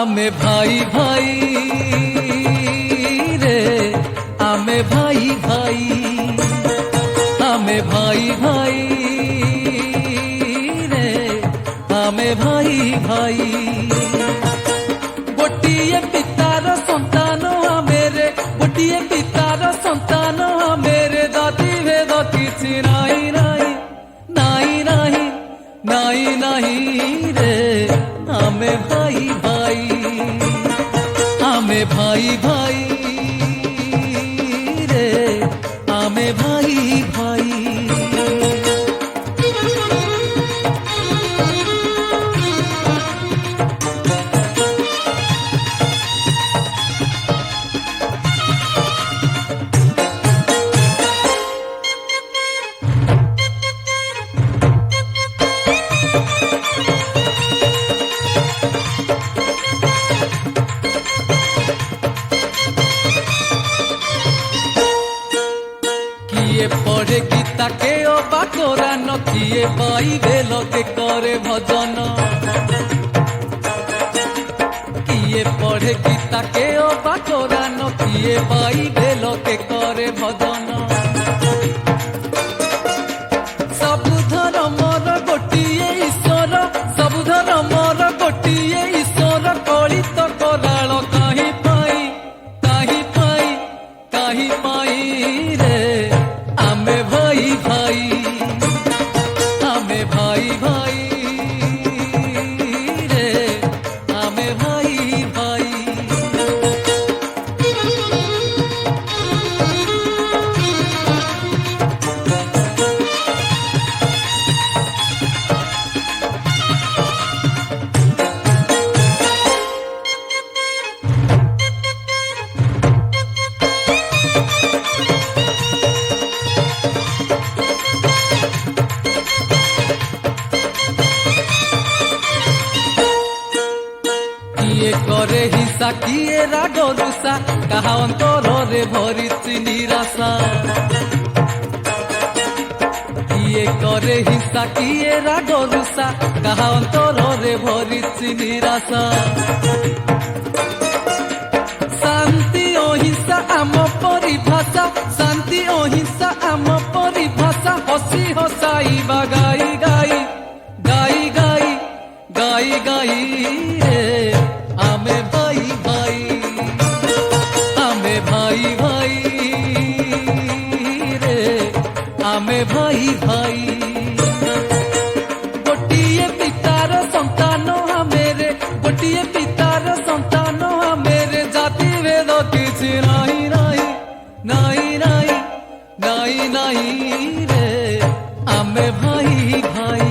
आमे भाई भाई रे, आमे भाई भाई, आमे भाई भाई रे, आमे भाई भाई। गोटिए पितार संतान आमेरे, गोटिए पितार संतान आमेरे, जाति भेद किछि नाही नाही नाही नाही नाही नाही रे, आमे भाई भाई, आमे भाई भाई रे, आमे भाई भाई। किए पढ़े गीता के अबा कोरान, किए बाइबेल के करे भजन, किए पढ़े गीता के अबा कोरान, किए बाइबेल के करे भजन। सबु धर्मर गोटिए ईश्वर, सबु धर्मर गोटिए ईश्वर, कलित कराल काहि पाई काहि पाई काहि पाई रे, आमे भाई भाई, आमे भाई भाई रे, आमे भाई भाई। किए करे हिंसा, किए राग रुषा, काहा अंतरे भरिछि निराशा। किए करे हिंसा, किए राग रुषा, काहा अंतरे भरिछि निराशा। शांति अहिंसा आम परिभाषा, शांति अहिंसा आम परिभाषा, हसी हसाइबा गाई गाई गाई गाई गाई गाई रे, आमे भाई भाई, आमे भाई भाई रे, आमे भाई भाई। गोटिए पितार संतान आमेरे, गोटिए पितार संतान आमेरे, जाति भेद किछि नाही नाही नाही नाही नाही नाही रे, आमे भाई भाई।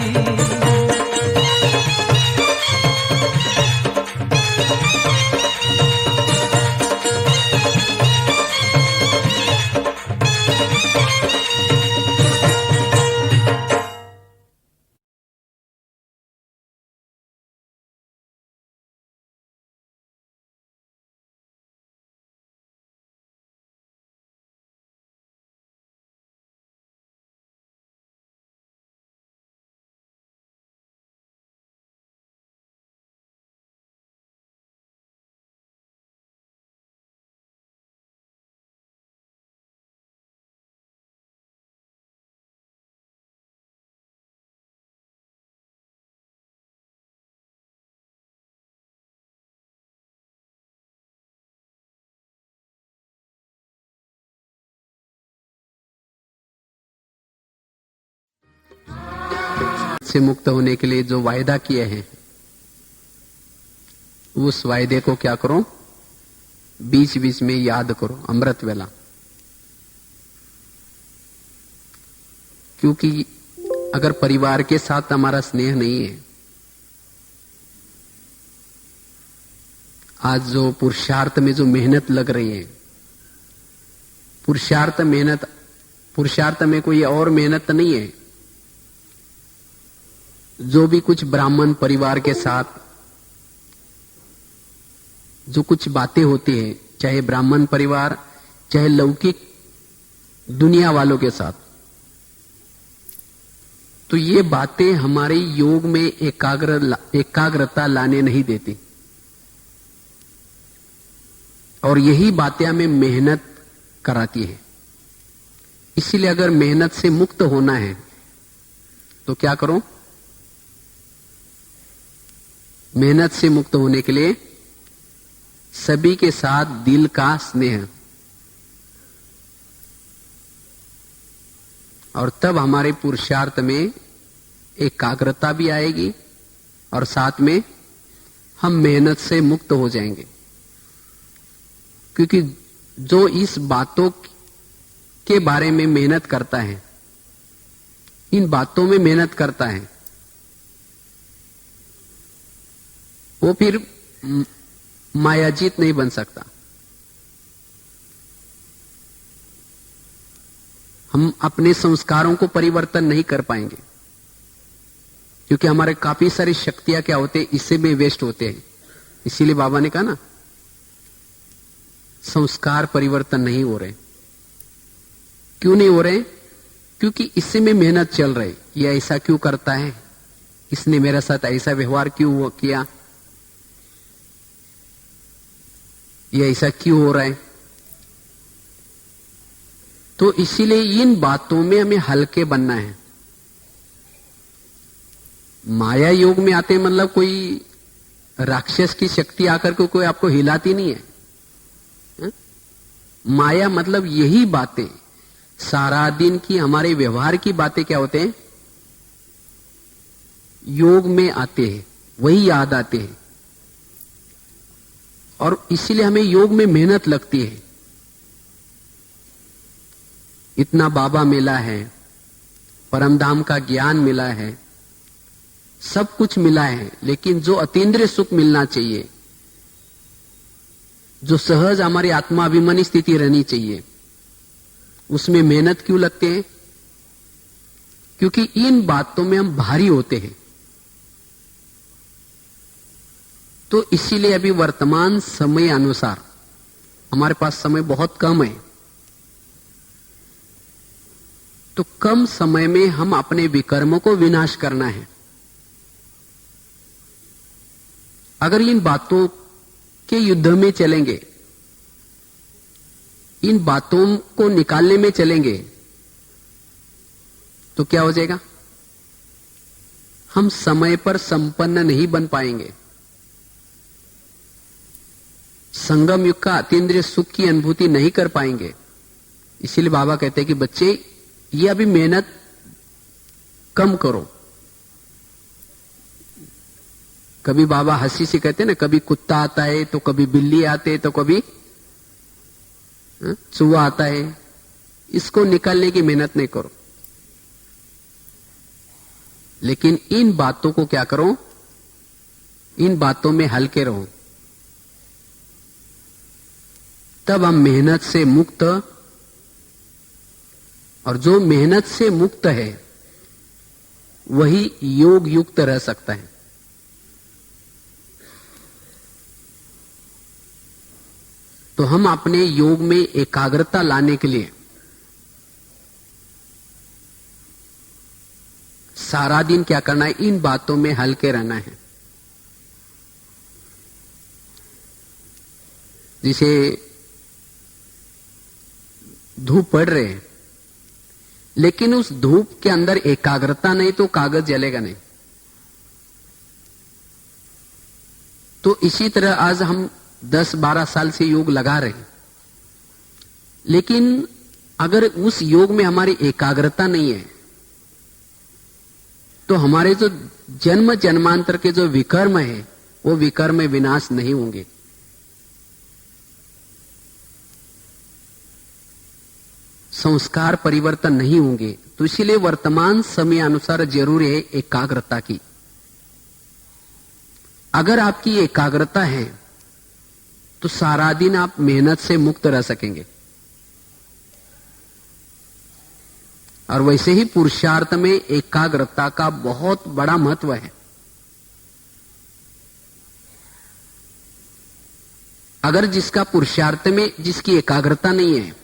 से मुक्त होने के लिए जो वायदा किए हैं, उस वायदे को क्या करो, बीच बीच में याद करो, अमृत वेला। क्योंकि अगर परिवार के साथ हमारा स्नेह नहीं है, आज जो पुरुषार्थ में जो मेहनत लग रही है, पुरुषार्थ में कोई और मेहनत नहीं है। जो भी कुछ ब्राह्मण परिवार के साथ जो कुछ बातें होती है, चाहे ब्राह्मण परिवार चाहे लौकिक दुनिया वालों के साथ, तो ये बातें हमारे योग में एकाग्रता लाने नहीं देती। और यही बातें हमें मेहनत कराती है। इसीलिए अगर मेहनत से मुक्त होना है तो क्या करो? मेहनत से मुक्त होने के लिए सभी के साथ दिल का स्नेह, और तब हमारे पुरुषार्थ में एकाग्रता भी आएगी और साथ में हम मेहनत से मुक्त हो जाएंगे। क्योंकि जो इस बातों के बारे में मेहनत करता है, इन बातों में मेहनत करता है, वो फिर मायाजीत नहीं बन सकता। हम अपने संस्कारों को परिवर्तन नहीं कर पाएंगे, क्योंकि हमारे काफी सारी शक्तियां क्या होते हैं, इससे भी वेस्ट होते हैं। इसीलिए बाबा ने कहा ना, संस्कार परिवर्तन नहीं हो रहे। क्यों नहीं हो रहे? क्योंकि इससे में मेहनत चल रही। ये ऐसा क्यों करता है, इसने मेरे साथ ऐसा व्यवहार क्यों किया, ये ऐसा क्यों हो रहा है। तो इसीलिए इन बातों में हमें हल्के बनना है। माया योग में आते मतलब कोई राक्षस की शक्ति आकर के कोई आपको हिलाती नहीं है। माया मतलब यही बातें, सारा दिन की हमारे व्यवहार की बातें क्या होते हैं, योग में आते हैं, वही याद आते हैं। और इसीलिए हमें योग में मेहनत लगती है। इतना बाबा मिला है, परमधाम का ज्ञान मिला है, सब कुछ मिला है, लेकिन जो अतीन्द्रिय सुख मिलना चाहिए, जो सहज हमारी आत्माभिमानी स्थिति रहनी चाहिए, उसमें मेहनत क्यों लगते हैं? क्योंकि इन बातों में हम भारी होते हैं। तो इसीलिए अभी वर्तमान समय अनुसार हमारे पास समय बहुत कम है। तो कम समय में हम अपने विकर्मों को विनाश करना है। अगर इन बातों के युद्ध में चलेंगे, इन बातों को निकालने में चलेंगे, तो क्या हो जाएगा? हम समय पर संपन्न नहीं बन पाएंगे। संगम युग का अतीन्द्रिय सुख की अनुभूति नहीं कर पाएंगे। इसीलिए बाबा कहते हैं कि बच्चे, ये अभी मेहनत कम करो। कभी बाबा हंसी से कहते हैं ना, कभी कुत्ता आता है तो कभी बिल्ली आते तो कभी चूहा आता है। इसको निकालने की मेहनत नहीं करो, लेकिन इन बातों को क्या करो, इन बातों में हल्के रहो। तब हम मेहनत से मुक्त, और जो मेहनत से मुक्त है वही योग युक्त रह सकता है। तो हम अपने योग में एकाग्रता लाने के लिए सारा दिन क्या करना है, इन बातों में हल्के रहना है। जैसे धूप पड़ रहे हैं, लेकिन उस धूप के अंदर एकाग्रता नहीं तो कागज जलेगा नहीं। तो इसी तरह आज हम 10-12 साल से योग लगा रहे हैं, लेकिन अगर उस योग में हमारी एकाग्रता नहीं है तो हमारे जो जन्म जन्मांतर के जो विकर्म है वो विकर्म विनाश नहीं होंगे। संस्कार परिवर्तन नहीं होंगे। तो इसीलिए वर्तमान समय अनुसार जरूरी है एकाग्रता की। अगर आपकी एकाग्रता है तो सारा दिन आप मेहनत से मुक्त रह सकेंगे। और वैसे ही पुरुषार्थ में एकाग्रता का बहुत बड़ा महत्व है। अगर जिसका पुरुषार्थ में जिसकी एकाग्रता नहीं है,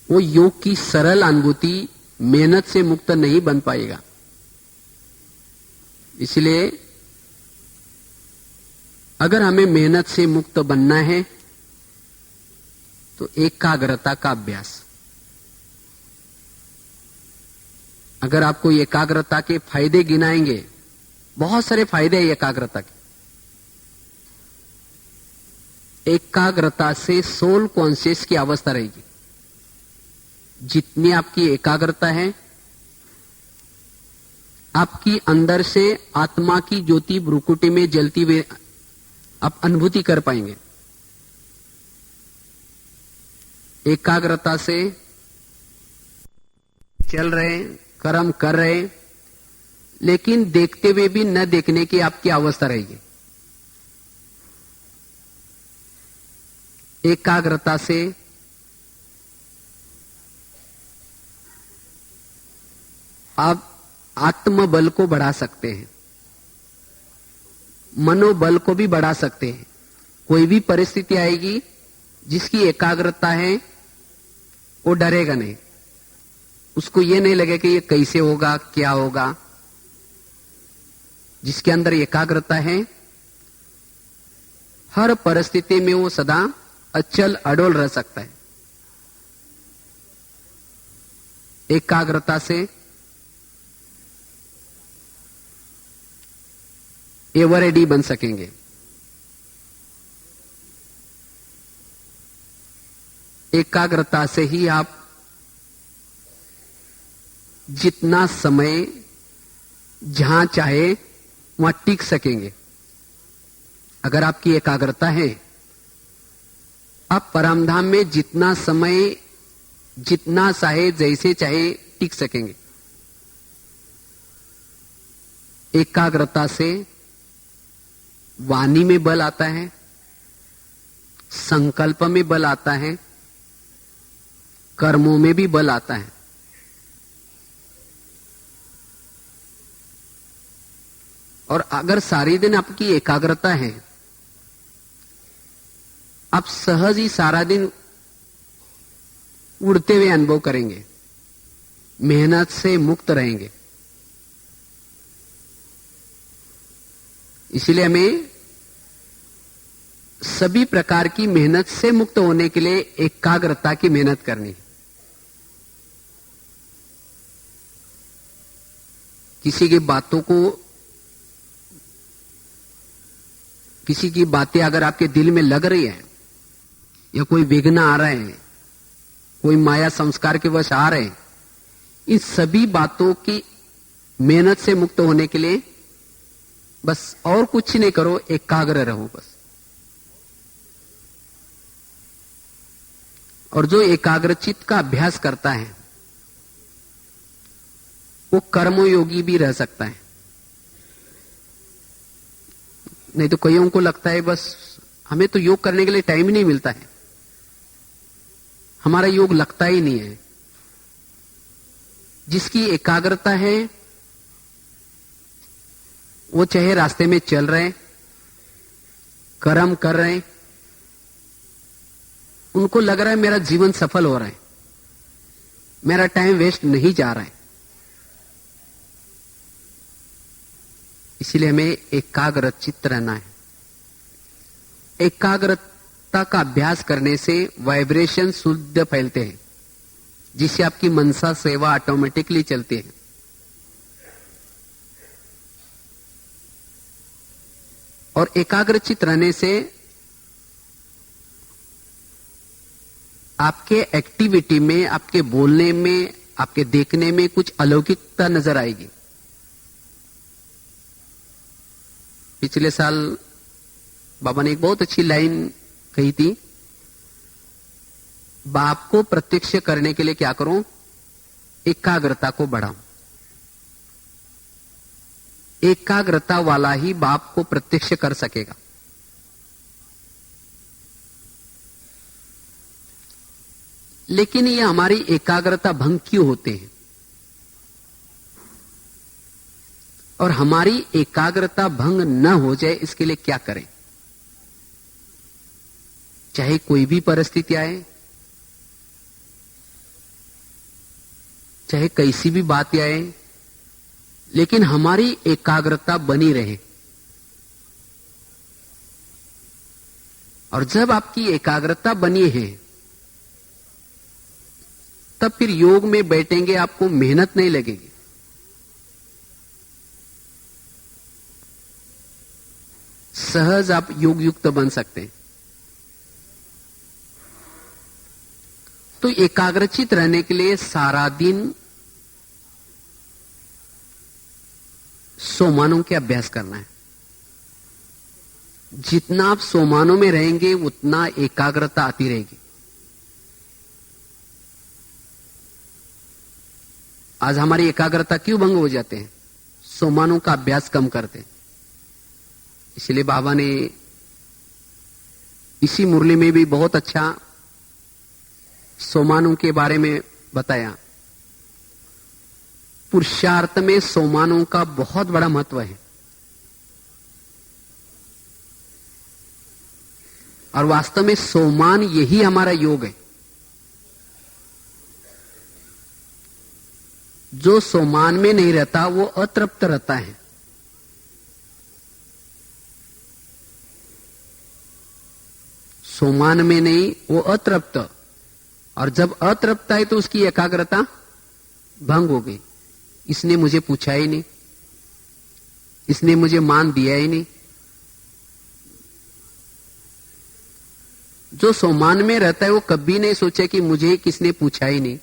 वो योग की सरल अनुभूति मेहनत से मुक्त नहीं बन पाएगा। इसलिए अगर हमें मेहनत से मुक्त बनना है तो एकाग्रता का अभ्यास। अगर आपको एकाग्रता के फायदे गिनाएंगे, बहुत सारे फायदे हैं एकाग्रता के। एकाग्रता से सोल कॉन्शियस की अवस्था रहेगी। जितनी आपकी एकाग्रता है, आपकी अंदर से आत्मा की ज्योति भ्रुकुटी में जलती हुई आप अनुभूति कर पाएंगे। एकाग्रता से चल रहे, कर्म कर रहे, लेकिन देखते हुए भी न देखने की आपकी अवस्था रहेगी। एकाग्रता से आप आत्मबल को बढ़ा सकते हैं, मनोबल को भी बढ़ा सकते हैं। कोई भी परिस्थिति आएगी, जिसकी एकाग्रता है वो डरेगा नहीं। उसको ये नहीं लगेगा कि ये कैसे होगा, क्या होगा। जिसके अंदर एकाग्रता है, हर परिस्थिति में वो सदा अचल अडोल रह सकता है। एकाग्रता से एवरेडी बन सकेंगे। एकाग्रता से ही आप जितना समय जहां चाहे वहां टिक सकेंगे। अगर आपकी एकाग्रता है, आप परमधाम में जितना समय, जितना चाहे, जैसे चाहे टिक सकेंगे। एकाग्रता से वाणी में बल आता है, संकल्प में बल आता है, कर्मों में भी बल आता है। और अगर सारे दिन आपकी एकाग्रता है, आप सहज ही सारा दिन उड़ते हुए अनुभव करेंगे, मेहनत से मुक्त रहेंगे। इसलिए हमें सभी प्रकार की मेहनत से मुक्त होने के लिए एकाग्रता की मेहनत करनी है। किसी की बातों को, किसी की बातें अगर आपके दिल में लग रही है, या कोई विघ्न आ रहे हैं, कोई माया संस्कार के वश आ रहे हैं, इन सभी बातों की मेहनत से मुक्त होने के लिए बस और कुछ नहीं करो, एकाग्र रहो बस। और जो एकाग्रचित्त का अभ्यास करता है, वो कर्मयोगी भी रह सकता है। नहीं तो कईयों को लगता है बस हमें तो योग करने के लिए टाइम ही नहीं मिलता है, हमारा योग लगता ही नहीं है। जिसकी एकाग्रता है, वो चाहे रास्ते में चल रहे, कर्म कर रहे, उनको लग रहा है मेरा जीवन सफल हो रहा है, मेरा टाइम वेस्ट नहीं जा रहा है। इसलिए हमें एकाग्र चित्त रहना है। एकाग्रता का अभ्यास करने से वाइब्रेशन शुद्ध फैलते हैं, जिससे आपकी मनसा सेवा ऑटोमेटिकली चलती है। और एकाग्रचित रहने से आपके एक्टिविटी में, आपके बोलने में, आपके देखने में कुछ अलौकिकता नजर आएगी। पिछले साल बाबा ने एक बहुत अच्छी लाइन कही थी, बाप को प्रत्यक्ष करने के लिए क्या करूं? एकाग्रता को बढ़ाऊं। एकाग्रता वाला ही बाप को प्रत्यक्ष कर सकेगा। लेकिन ये हमारी एकाग्रता भंग क्यों होते हैं? और हमारी एकाग्रता भंग न हो जाए इसके लिए क्या करें? चाहे कोई भी परिस्थिति आए, चाहे कैसी भी बात आए, लेकिन हमारी एकाग्रता बनी रहे। और जब आपकी एकाग्रता बनी है तब फिर योग में बैठेंगे, आपको मेहनत नहीं लगेगी। सहज आप योग युक्त बन सकते हैं। तो एकाग्रचित रहने के लिए सारा दिन सोमानों के अभ्यास करना है। जितना आप सोमानों में रहेंगे उतना एकाग्रता आती रहेगी। आज हमारी एकाग्रता क्यों भंग हो जाते हैं? सोमानों का अभ्यास कम करते हैं। इसलिए बाबा ने इसी मुरली में भी बहुत अच्छा सोमानों के बारे में बताया। पुरुषार्थ में सोमानों का बहुत बड़ा महत्व है और वास्तव में सोमान यही हमारा योग है। जो सोमान में नहीं रहता वो अतृप्त रहता है। सोमान में नहीं, वो अतृप्त, और जब अतृप्त है तो उसकी एकाग्रता भंग हो गई। इसने मुझे पूछा ही नहीं, इसने मुझे मान दिया ही नहीं। जो सोमान में रहता है वो कभी नहीं सोचे कि मुझे किसने पूछा ही नहीं।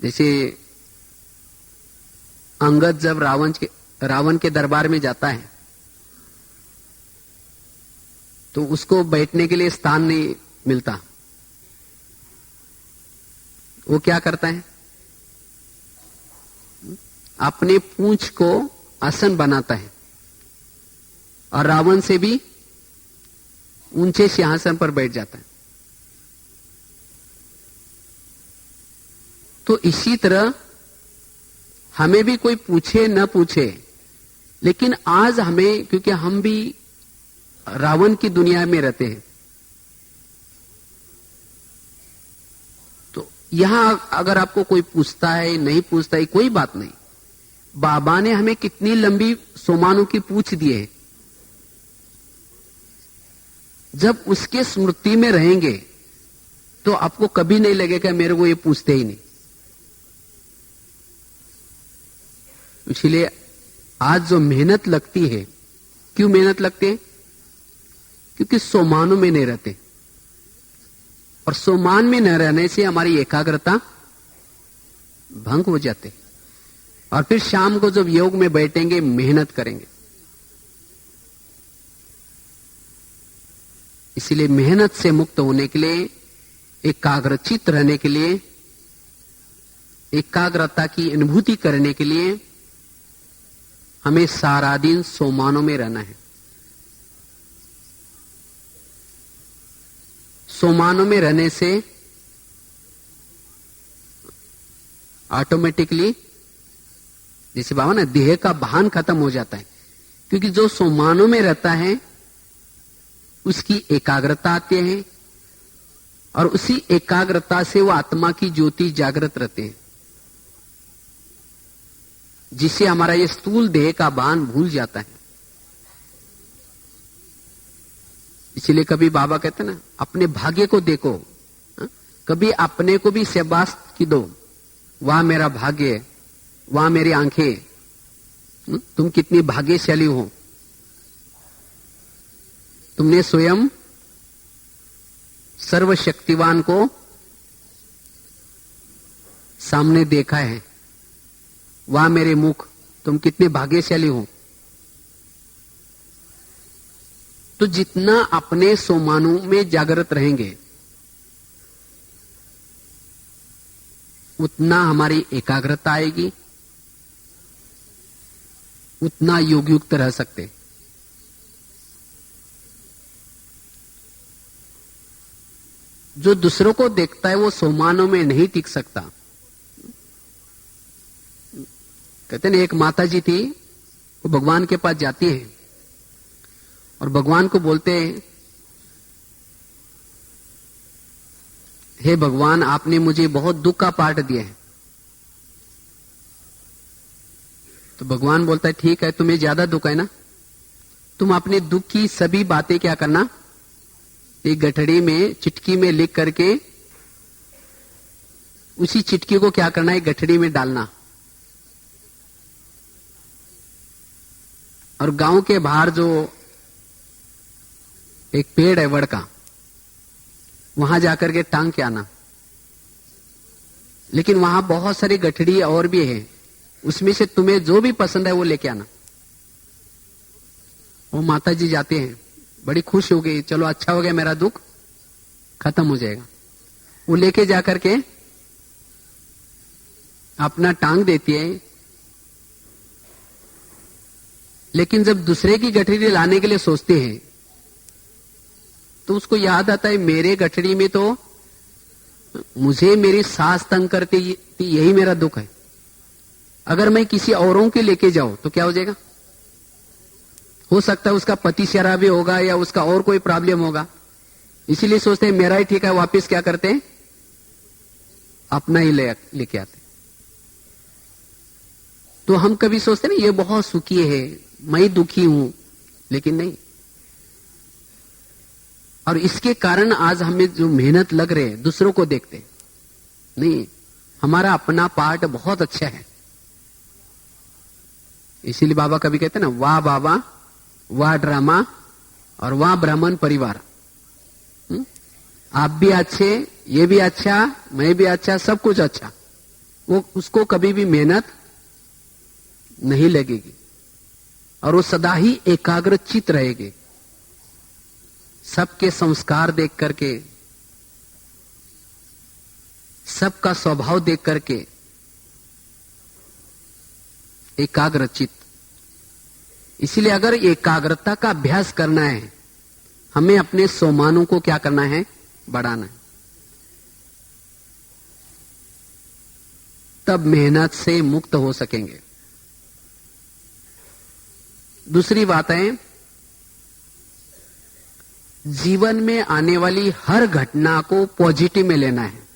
जैसे अंगद जब रावण के दरबार में जाता है तो उसको बैठने के लिए स्थान नहीं मिलता। वो क्या करता है? अपने पूंछ को आसन बनाता है और रावण से भी ऊंचे सिंहासन पर बैठ जाता है। तो इसी तरह हमें भी कोई पूछे न पूछे, लेकिन आज हमें, क्योंकि हम भी रावण की दुनिया में रहते हैं, तो यहां अगर आपको कोई पूछता है नहीं पूछता है कोई बात नहीं। बाबा ने हमें कितनी लंबी सोमानों की पूछ दी है। जब उसके स्मृति में रहेंगे तो आपको कभी नहीं लगेगा मेरे को ये पूछते ही नहीं। इसलिए आज जो मेहनत लगती है, क्यों मेहनत लगती है? क्योंकि सोमानों में नहीं रहते, और सोमान में न रहने से हमारी एकाग्रता भंग हो जाते। और फिर शाम को जब योग में बैठेंगे मेहनत करेंगे। इसलिए मेहनत से मुक्त होने के लिए, एकाग्रचित रहने के लिए, एकाग्रता की अनुभूति करने के लिए हमें सारा दिन सोमानों में रहना है। सोमानों में रहने से ऑटोमेटिकली, जैसे बाबा ना, देह का भान खत्म हो जाता है। क्योंकि जो सोमानों में रहता है उसकी एकाग्रता आती है और उसी एकाग्रता से वो आत्मा की ज्योति जागृत रहते हैं, जिससे हमारा ये स्थूल देह का भान भूल जाता है। इसलिए कभी बाबा कहते ना, अपने भाग्य को देखो, कभी अपने को भी शाबाश की दो, वाह मेरा भाग्य, वाह मेरी आंखें, तुम कितनी भाग्यशाली हो, तुमने स्वयं सर्वशक्तिवान को सामने देखा है, वाह मेरे मुख, तुम कितने भाग्यशाली हो। तो जितना अपने सोमानों में जागृत रहेंगे उतना हमारी एकाग्रता आएगी, उतना योग युक्त रह सकते। जो दूसरों को देखता है वो सोमानों में नहीं टिक सकता। कहते हैं एक माता जी थी, वो भगवान के पास जाती है और भगवान को बोलते हैं, हे भगवान, आपने मुझे बहुत दुख का पाठ दिया है। तो भगवान बोलता है, ठीक है, तुम्हें ज्यादा दुख है ना, तुम अपने दुख की सभी बातें क्या करना, एक गठड़ी में चिटकी में लिख करके उसी चिटकी को क्या करना है, गठड़ी में डालना। और गांव के बाहर जो एक पेड़ है वड़ का, वहां जाकर के टांग के आना। लेकिन वहां बहुत सारी गठड़ी और भी है, उसमें से तुम्हें जो भी पसंद है वो लेके आना। वो माता जी जाते हैं, बड़ी खुश हो गई, चलो अच्छा हो गया, मेरा दुख खत्म हो जाएगा। वो लेके जाकर के अपना टांग देती है। लेकिन जब दूसरे की गठड़ी लाने के लिए सोचते हैं तो उसको याद आता है, मेरे गठड़ी में तो मुझे मेरी सास तंग करती थी, यही मेरा दुख है। अगर मैं किसी औरों के लेके जाऊं तो क्या हो जाएगा? हो सकता है उसका पति शराबी होगा या उसका और कोई प्रॉब्लम होगा, इसीलिए सोचते हैं मेरा ही ठीक है। वापस क्या करते हैं, अपना ही लेके आते। तो हम कभी सोचते ना ये बहुत सुखी है, मैं दुखी हूं, लेकिन नहीं। और इसके कारण आज हमें जो मेहनत लग रहे हैं, दूसरों को देखते नहीं, हमारा अपना पार्ट बहुत अच्छा है। इसीलिए बाबा कभी कहते हैं ना, वाह बाबा, वाह ड्रामा और वाह ब्राह्मण परिवार। आप भी अच्छे, ये भी अच्छा, मैं भी अच्छा, सब कुछ अच्छा। वो उसको कभी भी मेहनत नहीं लगेगी और वो सदा ही एकाग्रचित रहेगी। सबके संस्कार देख करके, सबका स्वभाव देख करके एकाग्रचित। इसलिए अगर एकाग्रता का अभ्यास करना है, हमें अपने सोमानों को क्या करना है, बढ़ाना है। तब मेहनत से मुक्त हो सकेंगे। दूसरी बात है, जीवन में आने वाली हर घटना को पॉजिटिव में लेना है,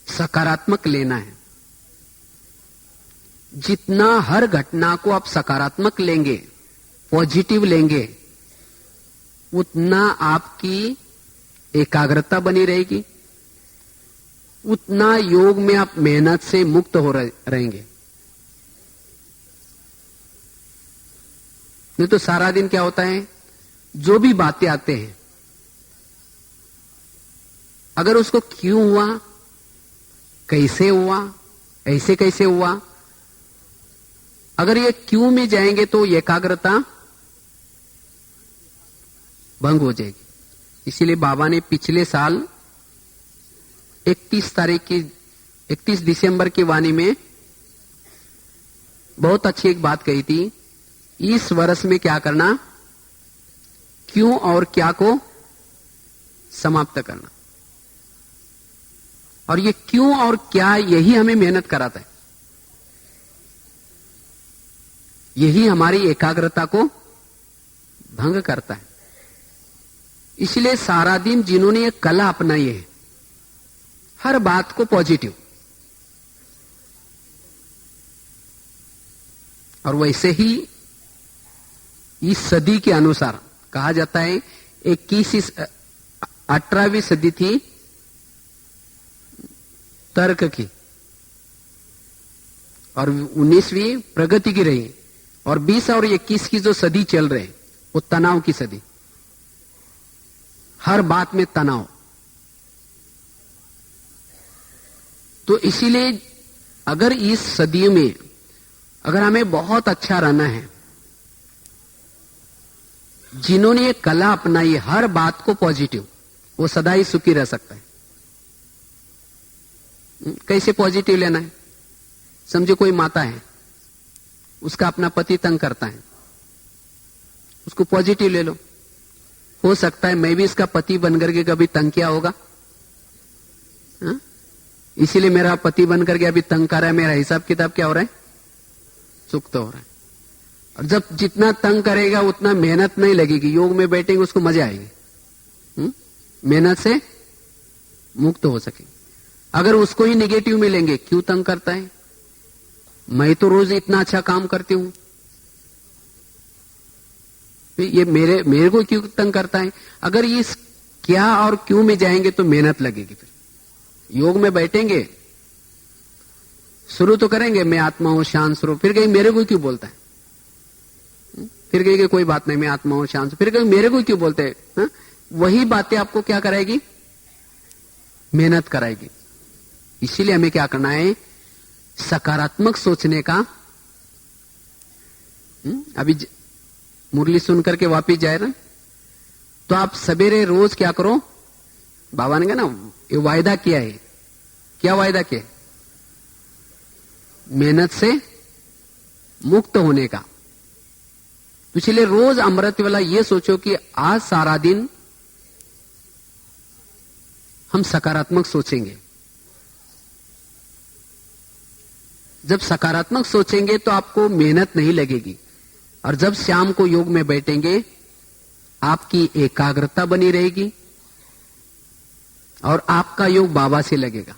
सकारात्मक लेना है। जितना हर घटना को आप सकारात्मक लेंगे, पॉजिटिव लेंगे, उतना आपकी एकाग्रता बनी रहेगी, उतना योग में आप मेहनत से मुक्त हो रहेंगे। नहीं तो सारा दिन क्या होता है, जो भी बातें आते हैं, अगर उसको क्यों हुआ, कैसे हुआ, ऐसे कैसे हुआ, अगर ये क्यों में जाएंगे तो एकाग्रता भंग हो जाएगी। इसीलिए बाबा ने पिछले साल 31 दिसंबर की वाणी में बहुत अच्छी एक बात कही थी, इस वर्ष में क्या करना, क्यों और क्या को समाप्त करना। और ये क्यों और क्या, यही हमें मेहनत कराता है, यही हमारी एकाग्रता को भंग करता है। इसलिए सारा दिन जिन्होंने ये कला अपनाई है, हर बात को पॉजिटिव, और वैसे ही इस सदी के अनुसार कहा जाता है 18वीं सदी थी तर्क की और 19वीं प्रगति की रही, और 20 और 21 की जो सदी चल रही वो तनाव की सदी। हर बात में तनाव। तो इसीलिए अगर इस सदी में अगर हमें बहुत अच्छा रहना है, जिन्होंने ये कला अपनाई हर बात को पॉजिटिव, वो सदा ही सुखी रह सकता है। कैसे पॉजिटिव लेना है? समझो कोई माता है, उसका अपना पति तंग करता है, उसको पॉजिटिव ले लो। हो सकता है मैं भी इसका पति बनकर के कभी तंग किया होगा, इसीलिए मेरा पति बनकर के अभी तंग कर रहा है, मेरा हिसाब किताब क्या हो रहा है, सुख तो हो रहा है। और जब जितना तंग करेगा उतना मेहनत नहीं लगेगी, योग में बैठेंगे उसको मजा आएगी, मेहनत से मुक्त हो सकेंगे। अगर उसको ही निगेटिव में लेंगे, क्यों तंग करता है, मैं तो रोज इतना अच्छा काम करती हूं, ये मेरे को क्यों तंग करता है। अगर इस क्या और क्यों में जाएंगे तो मेहनत लगेगी। फिर योग में बैठेंगे, शुरू तो करेंगे मैं आत्मा हूं शांत स्वरूप, फिर कहीं मेरे को क्यों बोलता है, फिर कहेंगे कोई बात नहीं मैं आत्मा हूं शांत, फिर कहेंगे मेरे को क्यों बोलते हैं। वही बातें आपको क्या कराएगी, मेहनत कराएगी। इसीलिए हमें क्या करना है, सकारात्मक सोचने का। अभी मुरली सुन करके वापिस जाए ना, तो आप सवेरे रोज क्या करो, बाबा ने कहा ना ये वायदा किया है, क्या वायदा किया, मेहनत से मुक्त होने का। तो इसलिए रोज अमृत वाला ये सोचो कि आज सारा दिन हम सकारात्मक सोचेंगे। जब सकारात्मक सोचेंगे तो आपको मेहनत नहीं लगेगी, और जब शाम को योग में बैठेंगे आपकी एकाग्रता बनी रहेगी और आपका योग बाबा से लगेगा।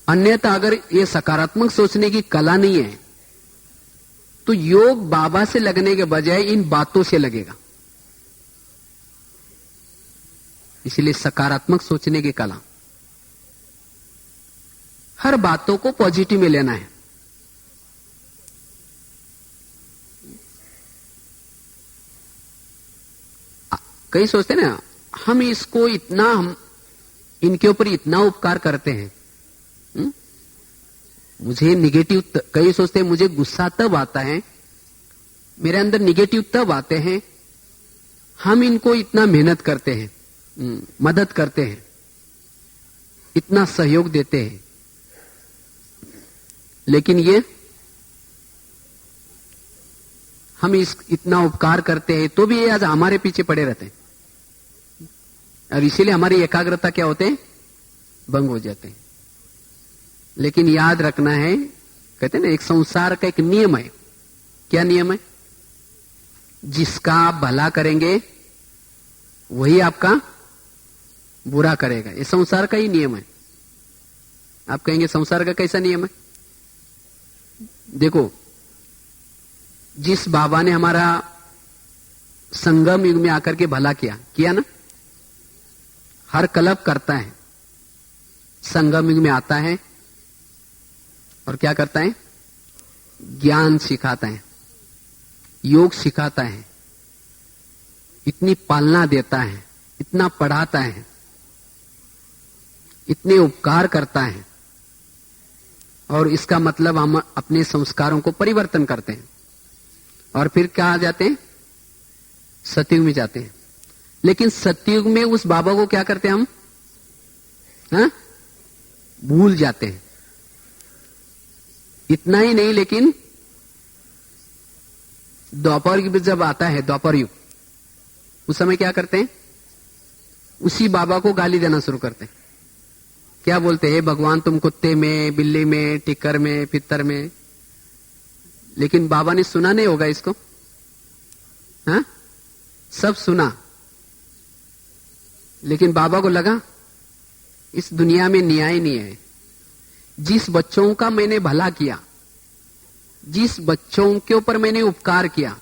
अन्यथा अगर ये सकारात्मक सोचने की कला नहीं है तो योग बाबा से लगने के बजाय इन बातों से लगेगा। इसलिए सकारात्मक सोचने की कला, हर बातों को पॉजिटिव में लेना है। कई सोचते ना हम इसको इतना, हम इनके ऊपर इतना उपकार करते हैं, मुझे निगेटिव, कई सोचते हैं मुझे गुस्सा तब आता है, मेरे अंदर निगेटिव तब आते हैं, हम इनको इतना मेहनत करते हैं, मदद करते हैं, इतना सहयोग देते हैं, लेकिन ये हम इतना उपकार करते हैं तो भी ये आज हमारे पीछे पड़े रहते हैं, और इसीलिए हमारी एकाग्रता क्या होते हैं, भंग हो जाते हैं। लेकिन याद रखना है, कहते हैं ना एक संसार का एक नियम है। क्या नियम है, जिसका आप भला करेंगे वही आपका बुरा करेगा। ये संसार का ही नियम है। आप कहेंगे संसार का कैसा नियम है, देखो जिस बाबा ने हमारा संगम युग में आकर के भला किया ना, हर कल्प करता है, संगम युग में आता है और क्या करता है, ज्ञान सिखाता है, योग सिखाता है, इतनी पालना देता है, इतना पढ़ाता है, इतने उपकार करता है, और इसका मतलब हम अपने संस्कारों को परिवर्तन करते हैं और फिर क्या जाते हैं, सतयुग में जाते हैं। लेकिन सतयुग में उस बाबा को क्या करते हैं हम, भूल जाते हैं। इतना ही नहीं, लेकिन द्वापर युग जब आता है, द्वापर युग, उस समय क्या करते हैं, उसी बाबा को गाली देना शुरू करते हैं। क्या बोलते हैं, भगवान तुम कुत्ते में, बिल्ली में, टिक्कर में, पित्तर में। लेकिन बाबा ने सुना नहीं होगा इसको, हाँ सब सुना, लेकिन बाबा को लगा इस दुनिया में न्याय नहीं है। जिस बच्चों का मैंने भला किया, जिस बच्चों के ऊपर मैंने उपकार किया,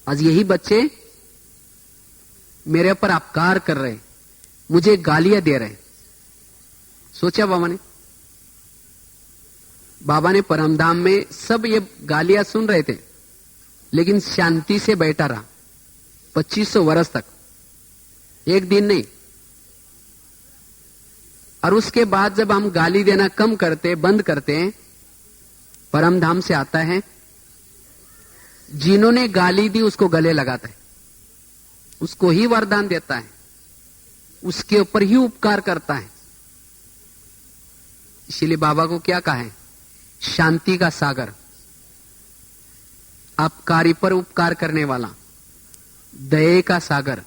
आज यही बच्चे मेरे ऊपर अपकार कर रहे, मुझे गालियां दे रहे। सोचा बाबा ने परमधाम में सब ये गालियां सुन रहे थे, लेकिन शांति से बैठा रहा 2500 वर्ष तक, एक दिन नहीं। और उसके बाद जब हम गाली देना कम करते, बंद करते हैं, परमधाम से आता है, जिन्होंने गाली दी उसको गले लगाता है, उसको ही वरदान देता है, उसके ऊपर ही उपकार करता है। इसीलिए बाबा को क्या कहा है, शांति का सागर, अपकारी पर उपकार करने वाला, दया का सागर।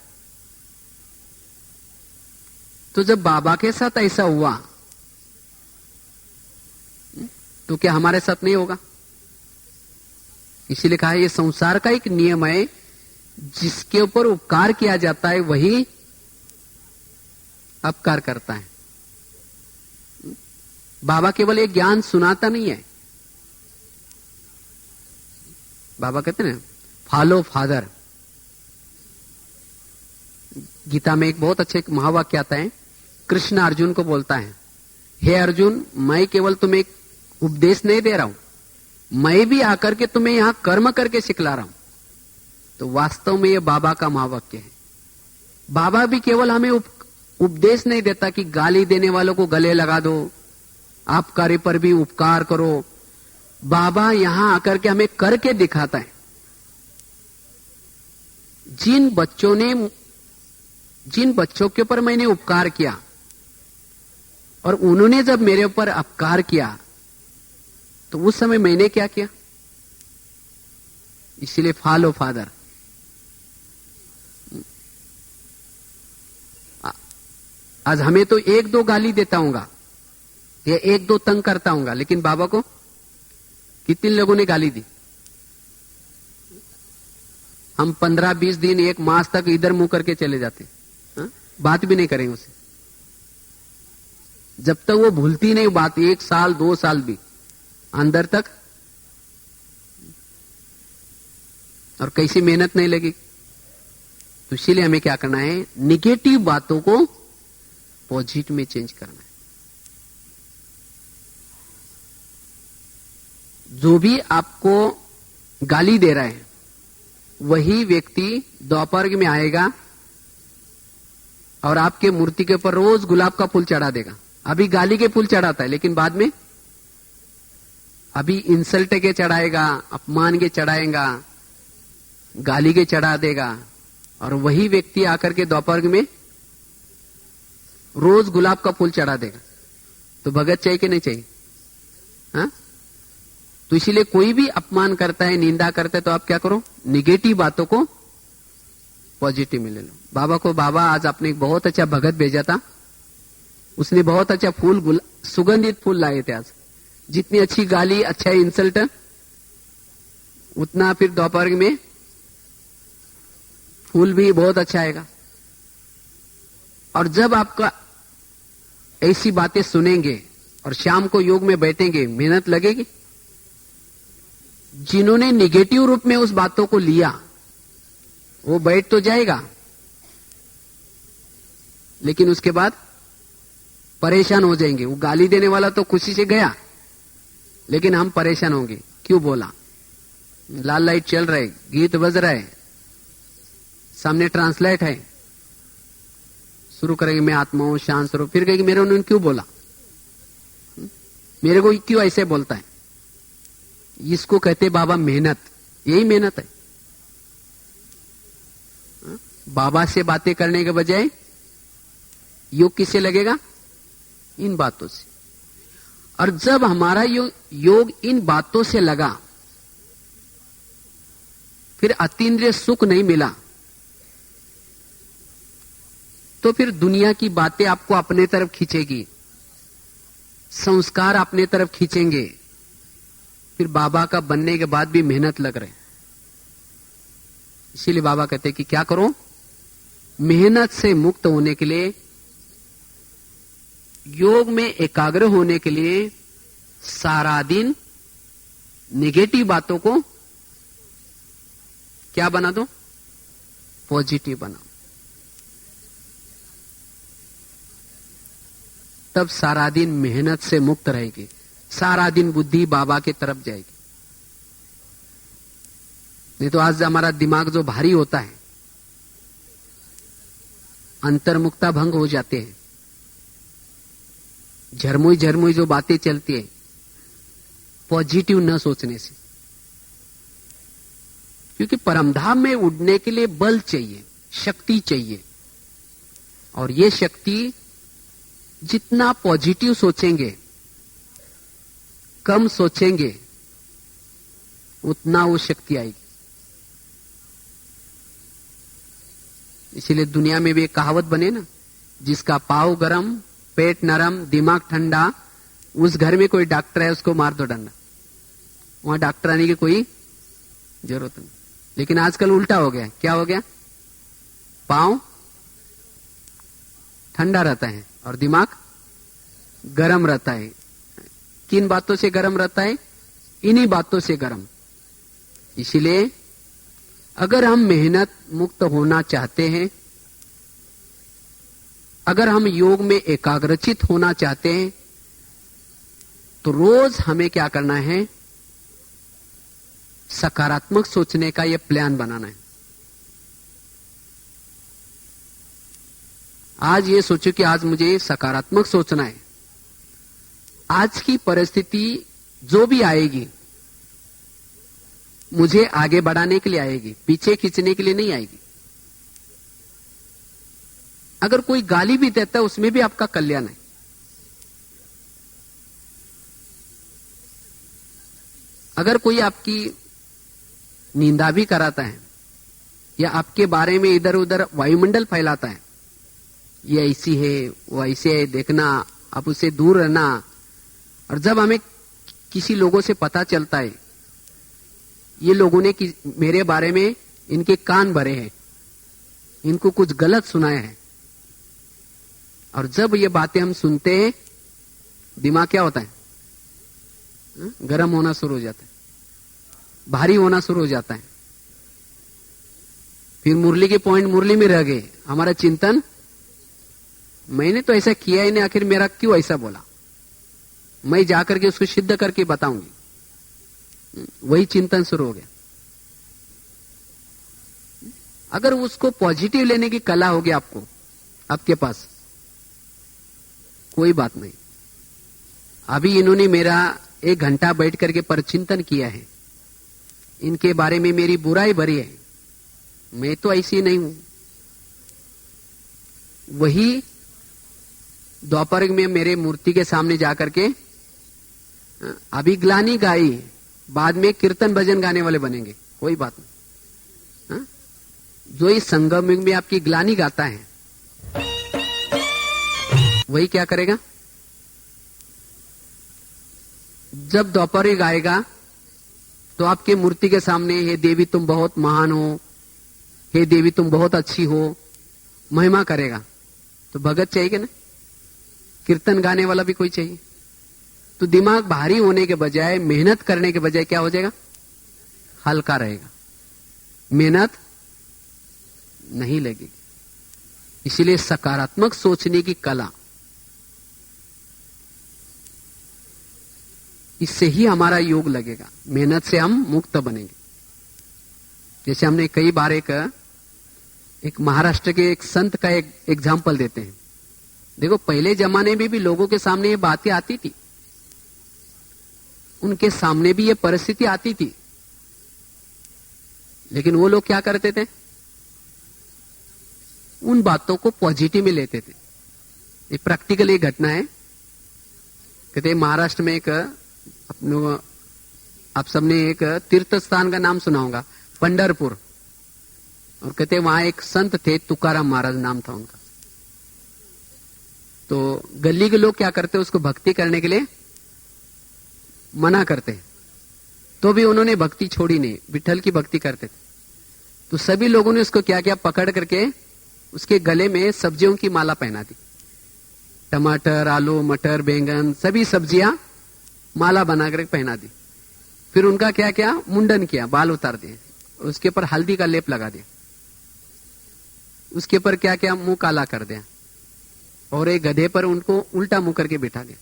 तो जब बाबा के साथ ऐसा हुआ तो क्या हमारे साथ नहीं होगा? इसीलिए कहा यह संसार का एक नियम है, जिसके ऊपर उपकार किया जाता है वही अपकार करता है। बाबा केवल एक ज्ञान सुनाता नहीं है, बाबा कहते हैं फॉलो फादर, गीता में एक बहुत अच्छे महावाक्य आता है। कृष्ण अर्जुन को बोलता है, हे अर्जुन, मैं केवल तुम्हें एक उपदेश नहीं दे रहा हूं, मैं भी आकर के तुम्हें यहां कर्म करके सिखला रहा हूं। तो वास्तव में यह बाबा का महावाक्य है। बाबा भी केवल हमें उपदेश नहीं देता कि गाली देने वालों को गले लगा दो, आप कार्य पर भी उपकार करो। बाबा यहां आकर के हमें करके दिखाता है। जिन बच्चों के ऊपर मैंने उपकार किया और उन्होंने जब मेरे ऊपर अपकार किया तो उस समय मैंने क्या किया? इसीलिए फॉलो फादर। आज हमें तो एक दो गाली देता हूंगा या एक दो तंग करता हूंगा, लेकिन बाबा को कितने लोगों ने गाली दी? हम 15-20 दिन, एक मास तक इधर मुंह करके चले जाते, बात भी नहीं करेंगे उसे, जब तक वो भूलती नहीं बात। 1 साल 2 साल भी अंदर तक, और कैसी मेहनत नहीं लगी। तो इसीलिए हमें क्या करना है? निगेटिव बातों को पॉजिटिव में चेंज करना है। जो भी आपको गाली दे रहा है वही व्यक्ति दोपहर में आएगा और आपके मूर्ति के ऊपर रोज गुलाब का फूल चढ़ा देगा। अभी गाली के फूल चढ़ाता है, लेकिन बाद में अभी इंसल्ट के चढ़ाएगा, अपमान के चढ़ाएगा, गाली के चढ़ा देगा। और वही व्यक्ति आकर के दोपहर में रोज गुलाब का फूल चढ़ा देगा। तो भगत चाहिए कि नहीं चाहिए? हाँ? तो इसीलिए कोई भी अपमान करता है, निंदा करता है, तो आप क्या करो? निगेटिव बातों को पॉजिटिव में ले लो। बाबा को, बाबा आज आपने एक बहुत अच्छा भगत भेजा था, उसने बहुत अच्छा फूल, सुगंधित फूल लाए थे आज। जितनी अच्छी गाली, अच्छा इंसल्ट, उतना फिर दोपहर में फूल भी बहुत अच्छा आएगा। और जब आपका ऐसी बातें सुनेंगे और शाम को योग में बैठेंगे, मेहनत लगेगी। जिन्होंने निगेटिव रूप में उस बातों को लिया वो बैठ तो जाएगा, लेकिन उसके बाद परेशान हो जाएंगे। वो गाली देने वाला तो खुशी से गया, लेकिन हम परेशान होंगे। क्यों बोला? लाल लाइट चल रहा है, गीत बज रहा है, सामने ट्रांसलेट है, शुरू करेंगे मैं आत्मा हूं, शांत स्वरूप। फिर कहेंगे मेरे उन्होंने क्यों बोला, मेरे को क्यों ऐसे बोलता है? इसको कहते बाबा मेहनत। यही मेहनत है। बाबा से बातें करने के बजाय योग किससे लगेगा? इन बातों से। और जब हमारा योग इन बातों से लगा, फिर अतीन्द्रिय सुख नहीं मिला, तो फिर दुनिया की बातें आपको अपने तरफ खींचेगी, संस्कार अपने तरफ खींचेंगे। फिर बाबा का बनने के बाद भी मेहनत लग रहे। इसीलिए बाबा कहते हैं कि क्या करो? मेहनत से मुक्त होने के लिए, योग में एकाग्र होने के लिए सारा दिन नेगेटिव बातों को क्या बना दो? पॉजिटिव बनाओ। तब सारा दिन मेहनत से मुक्त रहेगी, सारा दिन बुद्धि बाबा की तरफ जाएगी। नहीं तो आज हमारा दिमाग जो भारी होता है, अंतर्मुक्ता भंग हो जाते हैं, झरमुई झरमुई जो बातें चलती है पॉजिटिव न सोचने से। क्योंकि परमधाम में उड़ने के लिए बल चाहिए, शक्ति चाहिए, और ये शक्ति जितना पॉजिटिव सोचेंगे, कम सोचेंगे, उतना वो शक्ति आएगी। इसीलिए दुनिया में भी एक कहावत बने ना, जिसका पाँव गरम, पेट नरम, दिमाग ठंडा, उस घर में कोई डॉक्टर है उसको मार दो डंडा। वहां डॉक्टर आने की कोई जरूरत नहीं। लेकिन आजकल उल्टा हो गया। क्या हो गया? पाँव ठंडा रहता है और दिमाग गरम रहता है। किन बातों से गरम रहता है? इन्हीं बातों से गरम। इसीलिए अगर हम मेहनत मुक्त होना चाहते हैं अगर हम योग में एकाग्रचित होना चाहते हैं तो रोज हमें क्या करना है, सकारात्मक सोचने का यह प्लान बनाना है। आज ये सोचो कि आज मुझे सकारात्मक सोचना है। आज की परिस्थिति जो भी आएगी मुझे आगे बढ़ाने के लिए आएगी, पीछे खींचने के लिए नहीं आएगी। अगर कोई गाली भी देता है उसमें भी आपका कल्याण है। अगर कोई आपकी निंदा भी कराता है या आपके बारे में इधर उधर वायुमंडल फैलाता है, ये ऐसी है वो ऐसे है, देखना आप उससे दूर रहना। और जब हमें किसी लोगों से पता चलता है ये लोगों ने मेरे बारे में इनके कान भरे हैं, इनको कुछ गलत सुनाया है, और जब ये बातें हम सुनते हैं दिमाग क्या होता है, गर्म होना शुरू हो जाता है, भारी होना शुरू हो जाता है। फिर मुरली के पॉइंट मुरली में रह गए, हमारा चिंतन मैंने तो ऐसा किया ही नहीं, आखिर मेरा क्यों ऐसा बोला, मैं जाकर के उसको सिद्ध करके बताऊंगी, वही चिंतन शुरू हो गया। अगर उसको पॉजिटिव लेने की कला होगी आपको, आपके पास कोई बात नहीं। अभी इन्होंने मेरा 1 घंटा बैठ करके परचिंतन किया है, इनके बारे में मेरी बुराई भरी है, मैं तो ऐसी नहीं हूं। वही दोपहर में मेरे मूर्ति के सामने जाकर के अभी ग्लानी गाई, बाद में कीर्तन भजन गाने वाले बनेंगे, कोई बात नहीं। जो इस संगम में आपकी ग्लानी गाता है वही क्या करेगा, जब दोपहर गाएगा तो आपके मूर्ति के सामने हे देवी तुम बहुत महान हो, हे देवी तुम बहुत अच्छी हो, महिमा करेगा। तो भगत चाहिए ना, कीर्तन गाने वाला भी कोई चाहिए। तो दिमाग भारी होने के बजाय, मेहनत करने के बजाय क्या हो जाएगा, हल्का रहेगा, मेहनत नहीं लगेगी। इसलिए सकारात्मक सोचने की कला, इससे ही हमारा योग लगेगा, मेहनत से हम मुक्त बनेंगे। जैसे हमने कई बार एक महाराष्ट्र के एक संत का एक एग्जाम्पल देते हैं। देखो पहले जमाने में भी लोगों के सामने ये बातें आती थी, उनके सामने भी ये परिस्थिति आती थी, लेकिन वो लोग क्या करते थे, उन बातों को पॉजिटिव में लेते थे। ये प्रैक्टिकल एक घटना है। कहते महाराष्ट्र में एक आप सबने एक तीर्थ स्थान का नाम सुना होगा, पंढरपुर। और कहते वहां एक संत थे, तुकाराम महाराज नाम था उनका। तो गली के लोग क्या करते, उसको भक्ति करने के लिए मना करते, तो भी उन्होंने भक्ति छोड़ी नहीं, विठल की भक्ति करते थे। तो सभी लोगों ने उसको क्या किया, पकड़ करके उसके गले में सब्जियों की माला पहना दी, टमाटर, आलू, मटर, बैंगन, सभी सब्जियां माला बनाकर पहना दी। फिर उनका क्या किया, मुंडन किया, बाल उतार दिए, उसके ऊपर हल्दी का लेप लगा दिया, उसके ऊपर क्या किया, मुंह काला कर दिया, और एक गधे पर उनको उल्टा मुंह करके बिठा दिया।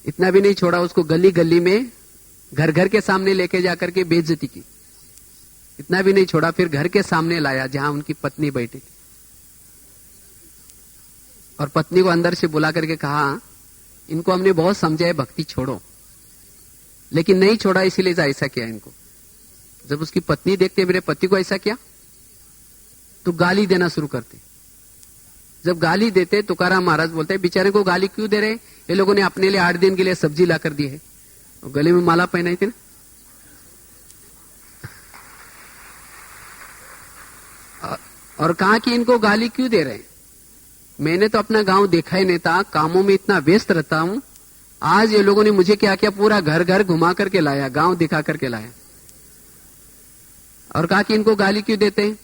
इतना भी नहीं छोड़ा, उसको गली गली में घर घर के सामने लेके जाकर के बेइज्जती की। इतना भी नहीं छोड़ा, फिर घर के सामने लाया जहां उनकी पत्नी बैठी थी, और पत्नी को अंदर से बुला करके कहा, इनको हमने बहुत समझाया भक्ति छोड़ो, लेकिन नहीं छोड़ा, इसीलिए ऐसा किया इनको। जब उसकी पत्नी देखते मेरे पति को ऐसा किया तो गाली देना शुरू करते। जब गाली देते तुकाराम महाराज बोलते बेचारे को गाली क्यों दे रहे, ये लोगों ने अपने लिए 8 दिन के लिए सब्जी ला कर दी है, और गले में माला पहनाई थी ना। और कहा कि इनको गाली क्यों दे रहे हैं, मैंने तो अपना गांव देखा ही नहीं था, कामों में इतना व्यस्त रहता हूं, आज ये लोगों ने मुझे क्या किया, पूरा घर घर घुमा करके लाया, गांव दिखा करके लाया। और कहा कि इनको गाली क्यों देते हैं,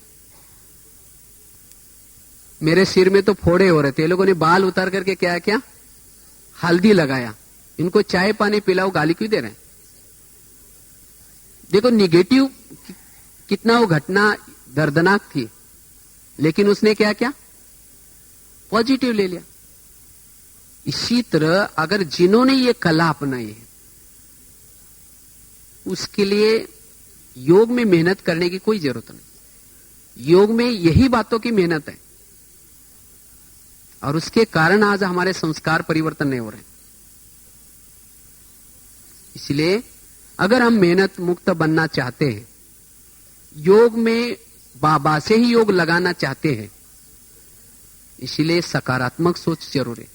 मेरे सिर में तो फोड़े हो रहे थे, ये लोगों ने बाल उतार करके क्या किया, हल्दी लगाया, इनको चाय पानी पिलाओ, गाली क्यों दे रहे हैं। देखो निगेटिव कितना वो घटना दर्दनाक थी, लेकिन उसने क्या किया, पॉजिटिव ले लिया। इसी तरह अगर जिन्होंने ये कला अपनाई है उसके लिए योग में मेहनत करने की कोई जरूरत नहीं। योग में यही बातों की मेहनत है और उसके कारण आज हमारे संस्कार परिवर्तन नहीं हो रहे। इसलिए अगर हम मेहनत मुक्त बनना चाहते हैं, योग में बाबा से ही योग लगाना चाहते हैं, इसलिए सकारात्मक सोच जरूर है।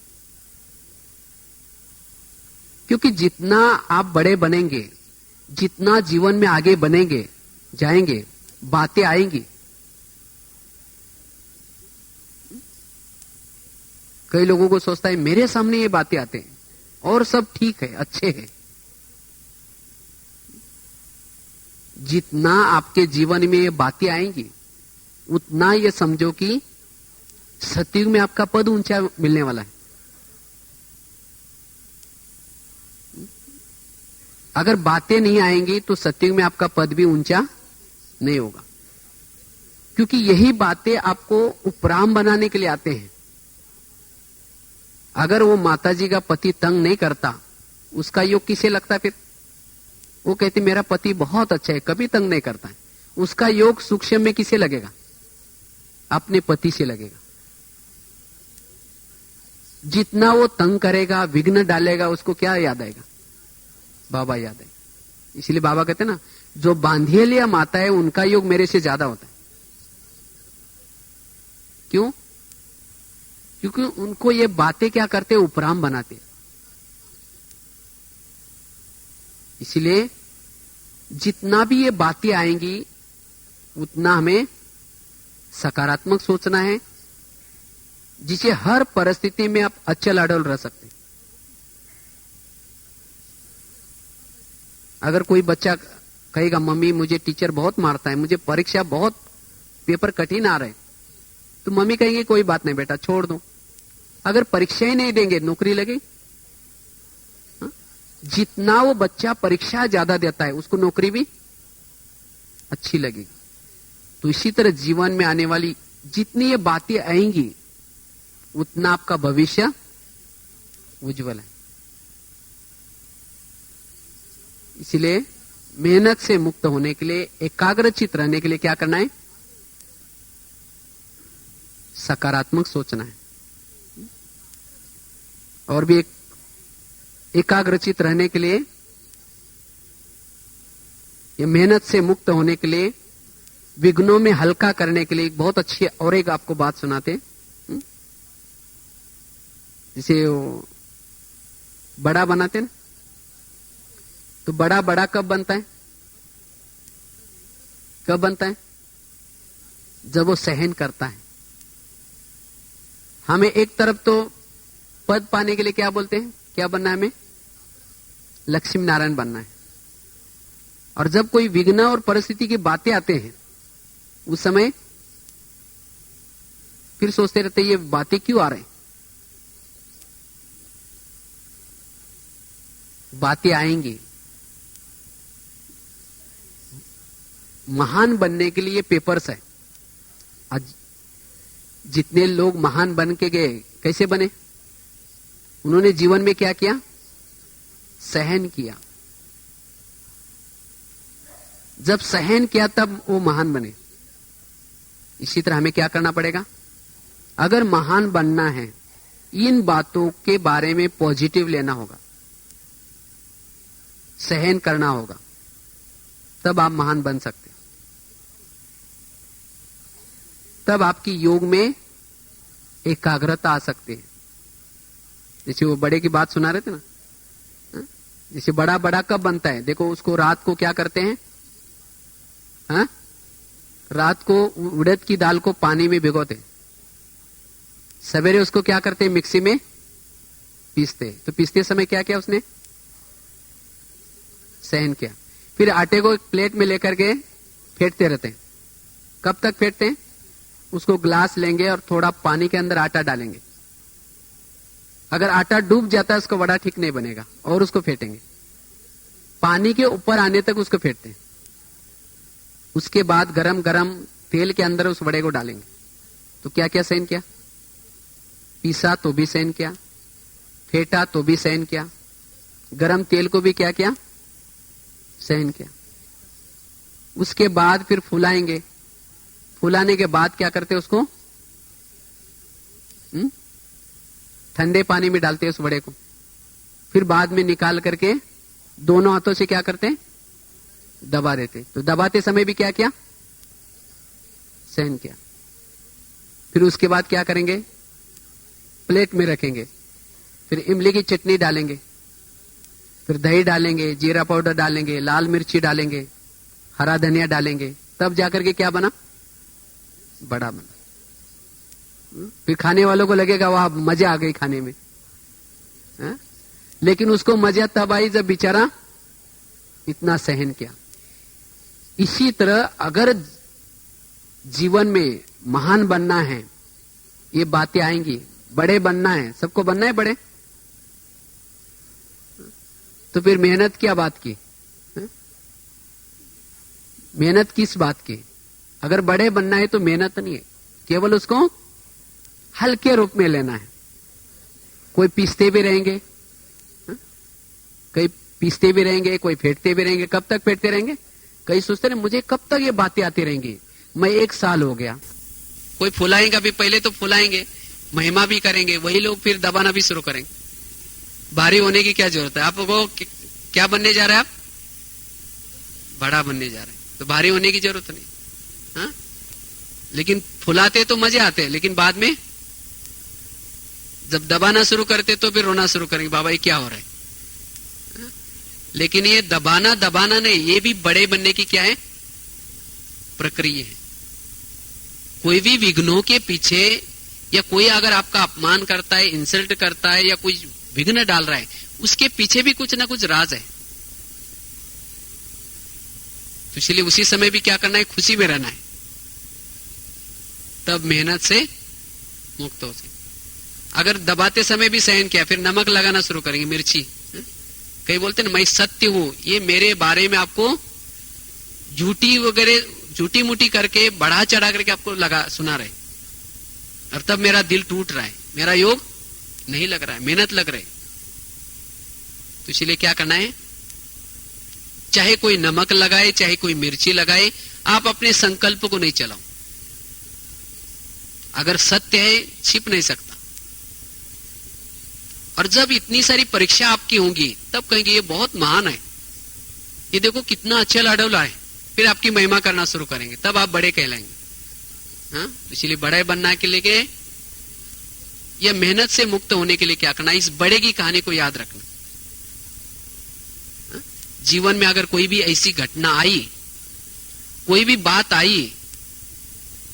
क्योंकि जितना आप बड़े बनेंगे, जितना जीवन में आगे बनेंगे जाएंगे, बातें आएंगी। कई लोगों को सोचता है मेरे सामने ये बातें आते हैं और सब ठीक है, अच्छे हैं। जितना आपके जीवन में ये बातें आएंगी उतना ये समझो कि सतयुग में आपका पद ऊंचा मिलने वाला है। अगर बातें नहीं आएंगी तो सतयुग में आपका पद भी ऊंचा नहीं होगा, क्योंकि यही बातें आपको उपराम बनाने के लिए आते हैं। अगर वो माताजी का पति तंग नहीं करता, उसका योग किसे लगता फिर? वो कहती मेरा पति बहुत अच्छा है, कभी तंग नहीं करता है। उसका योग सूक्ष्म में किसे लगेगा? अपने पति से लगेगा। जितना वो तंग करेगा, विघ्न डालेगा, उसको क्या याद आएगा? बाबा याद आएगा। इसलिए बाबा कहते ना, जो बांधिए लिया माता है उनका योग मेरे से ज्यादा होता है। क्यों? क्योंकि उनको ये बातें क्या करते, उपराम बनाते। इसलिए जितना भी ये बातें आएंगी उतना हमें सकारात्मक सोचना है, जिसे हर परिस्थिति में आप अचल अडल रह सकते हैं। अगर कोई बच्चा कहेगा मम्मी मुझे टीचर बहुत मारता है, मुझे परीक्षा बहुत पेपर कठिन आ रहे हैं, तो मम्मी कहेंगे कोई बात नहीं बेटा छोड़ दो। अगर परीक्षा ही नहीं देंगे नौकरी लगेगी? जितना वो बच्चा परीक्षा ज्यादा देता है उसको नौकरी भी अच्छी लगेगी। तो इसी तरह जीवन में आने वाली जितनी ये बातें आएंगी उतना आपका भविष्य उज्जवल है। इसलिए मेहनत से मुक्त होने के लिए, एकाग्रचित रहने के लिए क्या करना है? सकारात्मक सोचना है। और भी एकाग्रचित रहने के लिए, ये मेहनत से मुक्त होने के लिए, विघ्नों में हल्का करने के लिए एक बहुत अच्छी और एक आपको बात सुनाते। जिसे वो बड़ा बनाते ना, तो बड़ा बड़ा कब बनता है? कब बनता है? जब वो सहन करता है। हमें एक तरफ तो पद पाने के लिए क्या बोलते हैं, क्या बनना है? हमें लक्ष्मी नारायण बनना है। और जब कोई विघ्न और परिस्थिति की बातें आते हैं उस समय फिर सोचते रहते ये बातें क्यों आ रही? बातें आएंगी। महान बनने के लिए पेपर्स है। आज जितने लोग महान बन के गए कैसे बने? उन्होंने जीवन में क्या किया? सहन किया। जब सहन किया तब वो महान बने। इसी तरह हमें क्या करना पड़ेगा? अगर महान बनना है, इन बातों के बारे में पॉजिटिव लेना होगा, सहन करना होगा, तब आप महान बन सकते हैं। तब आपकी योग में एकाग्रता आ सकती है। जैसे वो बड़े की बात सुना रहे थे ना, जैसे बड़ा बड़ा कब बनता है? देखो उसको रात को क्या करते हैं? हाँ? रात को उड़द की दाल को पानी में भिगोते, सवेरे उसको क्या करते हैं? मिक्सी में पीसते। तो पीसते समय क्या किया उसने? सहन किया। फिर आटे को एक प्लेट में लेकर के फेंटते रहते हैं। कब तक फेंटते हैं? उसको ग्लास लेंगे और थोड़ा पानी के अंदर आटा डालेंगे। अगर आटा डूब जाता है उसको वड़ा ठीक नहीं बनेगा, और उसको फेंटेंगे। पानी के ऊपर आने तक उसको फेंटते हैं। उसके बाद गरम गरम तेल के अंदर उस वड़े को डालेंगे। तो क्या क्या सहन किया? पीसा तो भी सहन किया, फेंटा तो भी सहन किया, गरम तेल को भी क्या किया, सहन किया। उसके बाद फिर फुलाएंगे, फुलाने के बाद क्या करते उसको, ठंडे पानी में डालते उस वड़े को, फिर बाद में निकाल करके दोनों हाथों से क्या करते, दबा देते। तो दबाते समय भी क्या किया, सहन किया। फिर उसके बाद क्या करेंगे, प्लेट में रखेंगे, फिर इमली की चटनी डालेंगे, फिर दही डालेंगे, जीरा पाउडर डालेंगे, लाल मिर्ची डालेंगे, हरा धनिया डालेंगे, तब जाकर के क्या बना, बड़ा बना। फिर खाने वालों को लगेगा वाह मजा आ गई खाने में, है? लेकिन उसको मजा तब आई जब बेचारा इतना सहन किया। इसी तरह अगर जीवन में महान बनना है, ये बातें आएंगी, बड़े बनना है, सबको बनना है बड़े, तो फिर मेहनत क्या बात की, मेहनत किस बात की। अगर बड़े बनना है तो मेहनत नहीं है, केवल उसको हल्के रूप में लेना है। कोई पीसते भी रहेंगे, कई पीसते भी रहेंगे, कोई फेंटते भी रहेंगे। कब तक फेंटते रहेंगे, कई सोचते हैं मुझे कब तक ये बातें आती रहेंगी, मैं 1 साल हो गया। कोई फुलाएंगे, अभी पहले तो फुलाएंगे, महिमा भी करेंगे, वही लोग फिर दबाना भी शुरू करेंगे। भारी होने की क्या जरूरत है, आपको क्या बनने जा रहे हैं, आप बड़ा बनने जा रहे हैं, तो भारी होने की जरूरत नहीं। हाँ? लेकिन फुलाते तो मजे आते हैं, लेकिन बाद में जब दबाना शुरू करते तो फिर रोना शुरू करेंगे, बाबा ये क्या हो रहा है। हाँ? लेकिन ये दबाना नहीं, ये भी बड़े बनने की क्या है, प्रक्रिया है। कोई भी विघ्नों के पीछे, या कोई अगर आपका अपमान करता है, इंसल्ट करता है, या कोई विघ्न डाल रहा है, उसके पीछे भी कुछ ना कुछ राज है। तो इसलिए उसी समय भी क्या करना है, खुशी में रहना है, तब मेहनत से मुक्त हो सके। अगर दबाते समय भी सहन किया, फिर नमक लगाना शुरू करेंगे, मिर्ची। कई बोलते हैं मैं सत्य हूं, ये मेरे बारे में आपको झूठी वगैरह झूठी मूठी करके बढ़ा चढ़ा करके आपको लगा सुना रहे, और तब मेरा दिल टूट रहा है, मेरा योग नहीं लग रहा है, मेहनत लग रही है। तो इसलिए क्या करना है, चाहे कोई नमक लगाए, चाहे कोई मिर्ची लगाए, आप अपने संकल्प को नहीं चलाओ। अगर सत्य है, छिप नहीं सकता। और जब इतनी सारी परीक्षा आपकी होंगी, तब कहेंगे ये बहुत महान है, ये देखो कितना अच्छा लाडौला है, फिर आपकी महिमा करना शुरू करेंगे, तब आप बड़े कहलाएंगे। हाँ? इसलिए बड़े बनने के लिए या मेहनत से मुक्त होने के लिए क्या करना, इस बड़े की कहानी को याद रखना। हाँ? जीवन में अगर कोई भी ऐसी घटना आई, कोई भी बात आई,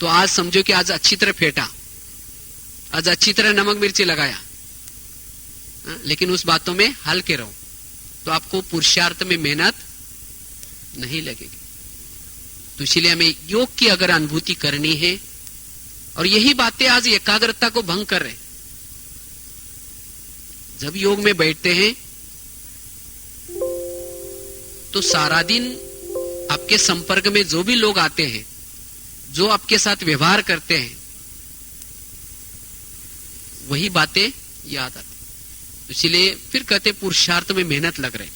तो आज समझो कि आज अच्छी तरह फेंटा, आज अच्छी तरह नमक मिर्ची लगाया, लेकिन उस बातों में हल्के रहो, तो आपको पुरुषार्थ में मेहनत नहीं लगेगी। तो इसलिए हमें योग की अगर अनुभूति करनी है, और यही बातें आज एकाग्रता को भंग कर रहे हैं। जब योग में बैठते हैं तो सारा दिन आपके संपर्क में जो भी लोग आते हैं, जो आपके साथ व्यवहार करते हैं, वही बातें याद आती। इसलिए फिर कहते पुरुषार्थ में मेहनत लग रहे।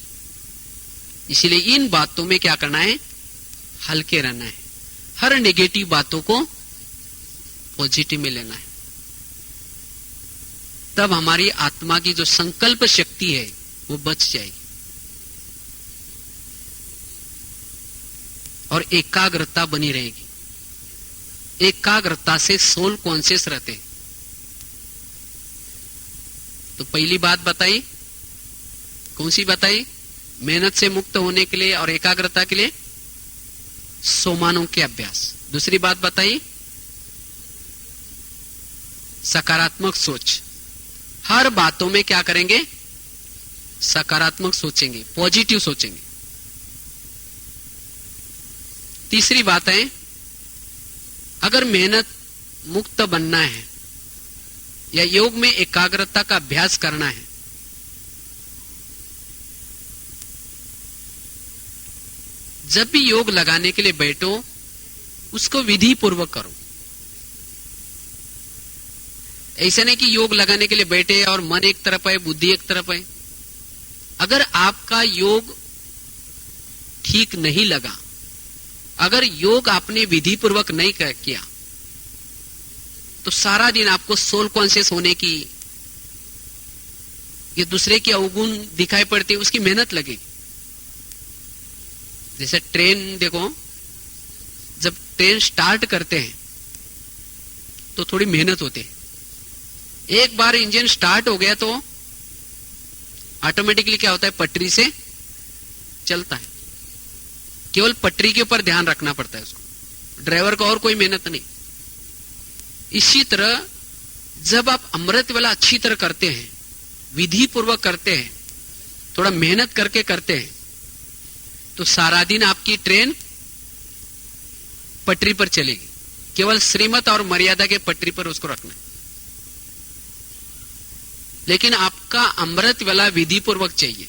इसलिए इन बातों में क्या करना है, हल्के रहना है, हर नेगेटिव बातों को पॉजिटिव में लेना है। तब हमारी आत्मा की जो संकल्प शक्ति है वो बच जाएगी, और एकाग्रता बनी रहेगी। एकाग्रता से सोल कॉन्शियस रहते हैं। तो पहली बात बताई, कौन सी बताई, मेहनत से मुक्त होने के लिए और एकाग्रता के लिए सोमानों के अभ्यास। दूसरी बात बताई, सकारात्मक सोच। हर बातों में क्या करेंगे, सकारात्मक सोचेंगे, पॉजिटिव सोचेंगे। तीसरी बात है, अगर मेहनत मुक्त बनना है या योग में एकाग्रता का अभ्यास करना है, जब भी योग लगाने के लिए बैठो, उसको विधि पूर्वक करो। ऐसा नहीं कि योग लगाने के लिए बैठे और मन एक तरफ है, बुद्धि एक तरफ है। अगर आपका योग ठीक नहीं लगा, अगर योग आपने विधि पूर्वक नहीं किया, तो सारा दिन आपको सोल कॉन्शियस होने की, ये दूसरे के अवगुण दिखाई पड़ते, उसकी मेहनत लगेगी। जैसे ट्रेन देखो, जब ट्रेन स्टार्ट करते हैं तो थोड़ी मेहनत होती है। एक बार इंजन स्टार्ट हो गया तो ऑटोमेटिकली क्या होता है, पटरी से चलता है। केवल पटरी के ऊपर ध्यान रखना पड़ता है उसको, ड्राइवर को और कोई मेहनत नहीं। इसी तरह जब आप अमृत वाला अच्छी तरह करते हैं, विधि पूर्वक करते हैं, थोड़ा मेहनत करके करते हैं, तो सारा दिन आपकी ट्रेन पटरी पर चलेगी। केवल श्रीमत और मर्यादा के पटरी पर उसको रखना है। लेकिन आपका अमृत वाला विधि पूर्वक चाहिए।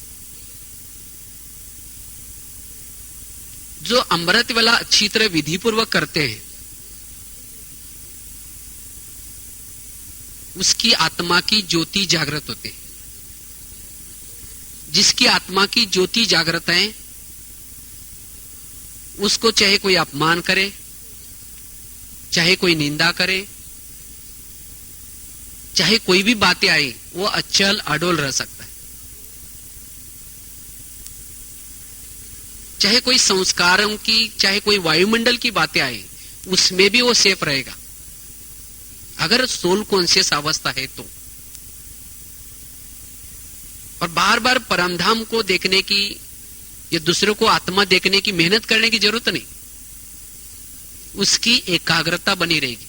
जो अमृत वाला अच्छी तरह विधि पूर्वक करते हैं, उसकी आत्मा की ज्योति जागृत होते हैं। जिसकी आत्मा की ज्योति जागृत है, उसको चाहे कोई अपमान करे, चाहे कोई निंदा करे, चाहे कोई भी बातें आई, वो अचल अडोल रह सकता है। चाहे कोई संस्कारों की, चाहे कोई वायुमंडल की बातें आई, उसमें भी वो सेफ रहेगा, अगर सोल कॉन्शियस अवस्था है तो। और बार बार परमधाम को देखने की, ये दूसरों को आत्मा देखने की मेहनत करने की जरूरत नहीं, उसकी एकाग्रता बनी रहेगी।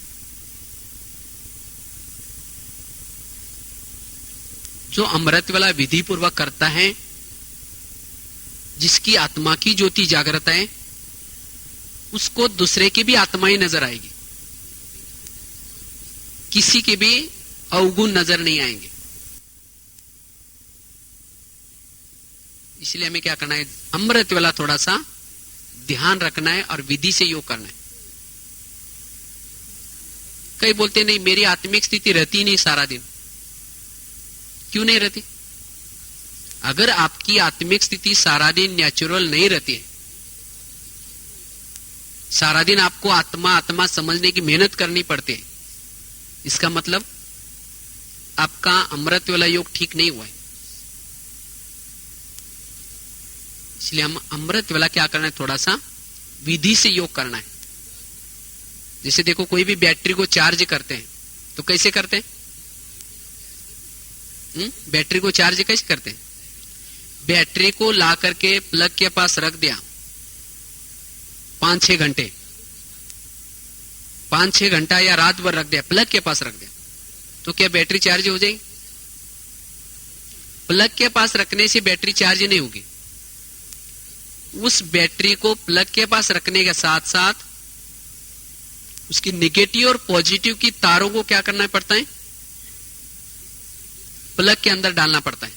जो अमृत वाला विधि पूर्वक करता है, जिसकी आत्मा की ज्योति जागृत है, उसको दूसरे की भी आत्मा ही नजर आएगी, किसी के भी अवगुण नजर नहीं आएंगे। इसलिए हमें क्या करना है, अमृत वाला थोड़ा सा ध्यान रखना है और विधि से योग करना है। कई बोलते नहीं, मेरी आत्मिक स्थिति रहती नहीं सारा दिन। क्यों नहीं रहती? अगर आपकी आत्मिक स्थिति सारा दिन नेचुरल नहीं रहती है, सारा दिन आपको आत्मा आत्मा समझने की मेहनत करनी पड़ती है, इसका मतलब आपका अमृत वाला योग ठीक नहीं हुआ है। इसलिए हम अमृत वाला क्या करना है, थोड़ा सा विधि से योग करना है। जैसे देखो, कोई भी बैटरी को चार्ज करते हैं तो कैसे करते हैं? बैटरी को चार्ज कैसे करते हैं? बैटरी को ला करके प्लग के पास रख दिया 5-6 घंटे, 5-6 घंटा या रात भर रख दिया, प्लग के पास रख दिया, तो क्या बैटरी चार्ज हो जाएगी? प्लग के पास रखने से बैटरी चार्ज नहीं होगी। उस बैटरी को प्लग के पास रखने के साथ साथ उसकी नेगेटिव और पॉजिटिव की तारों को क्या करना पड़ता है, प्लग के अंदर डालना पड़ता है।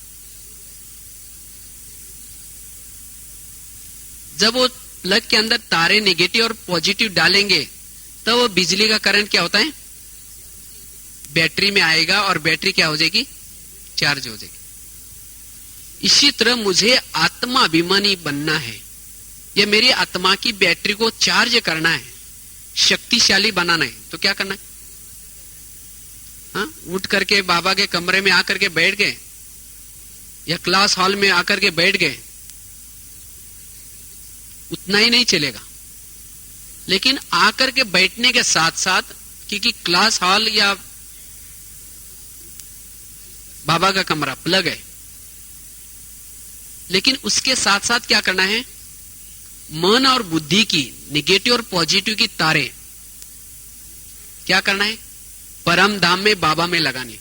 जब वो प्लग के अंदर तारे नेगेटिव और पॉजिटिव डालेंगे, तब वो बिजली का करंट क्या होता है, बैटरी में आएगा और बैटरी क्या हो जाएगी, चार्ज हो जाएगी। इसी तरह मुझे आत्मा अभिमानी बनना है, या मेरी आत्मा की बैटरी को चार्ज करना है, शक्तिशाली बनाना है, तो क्या करना है? हाँ, उठ करके बाबा के कमरे में आकर के बैठ गए या क्लास हॉल में आकर के बैठ गए, उतना ही नहीं चलेगा। लेकिन आकर के बैठने के साथ साथ, क्योंकि क्लास हॉल या बाबा का कमरा प्लग है, लेकिन उसके साथ साथ क्या करना है, मन और बुद्धि की निगेटिव और पॉजिटिव की तारे क्या करना है, परम धाम में बाबा में लगाने।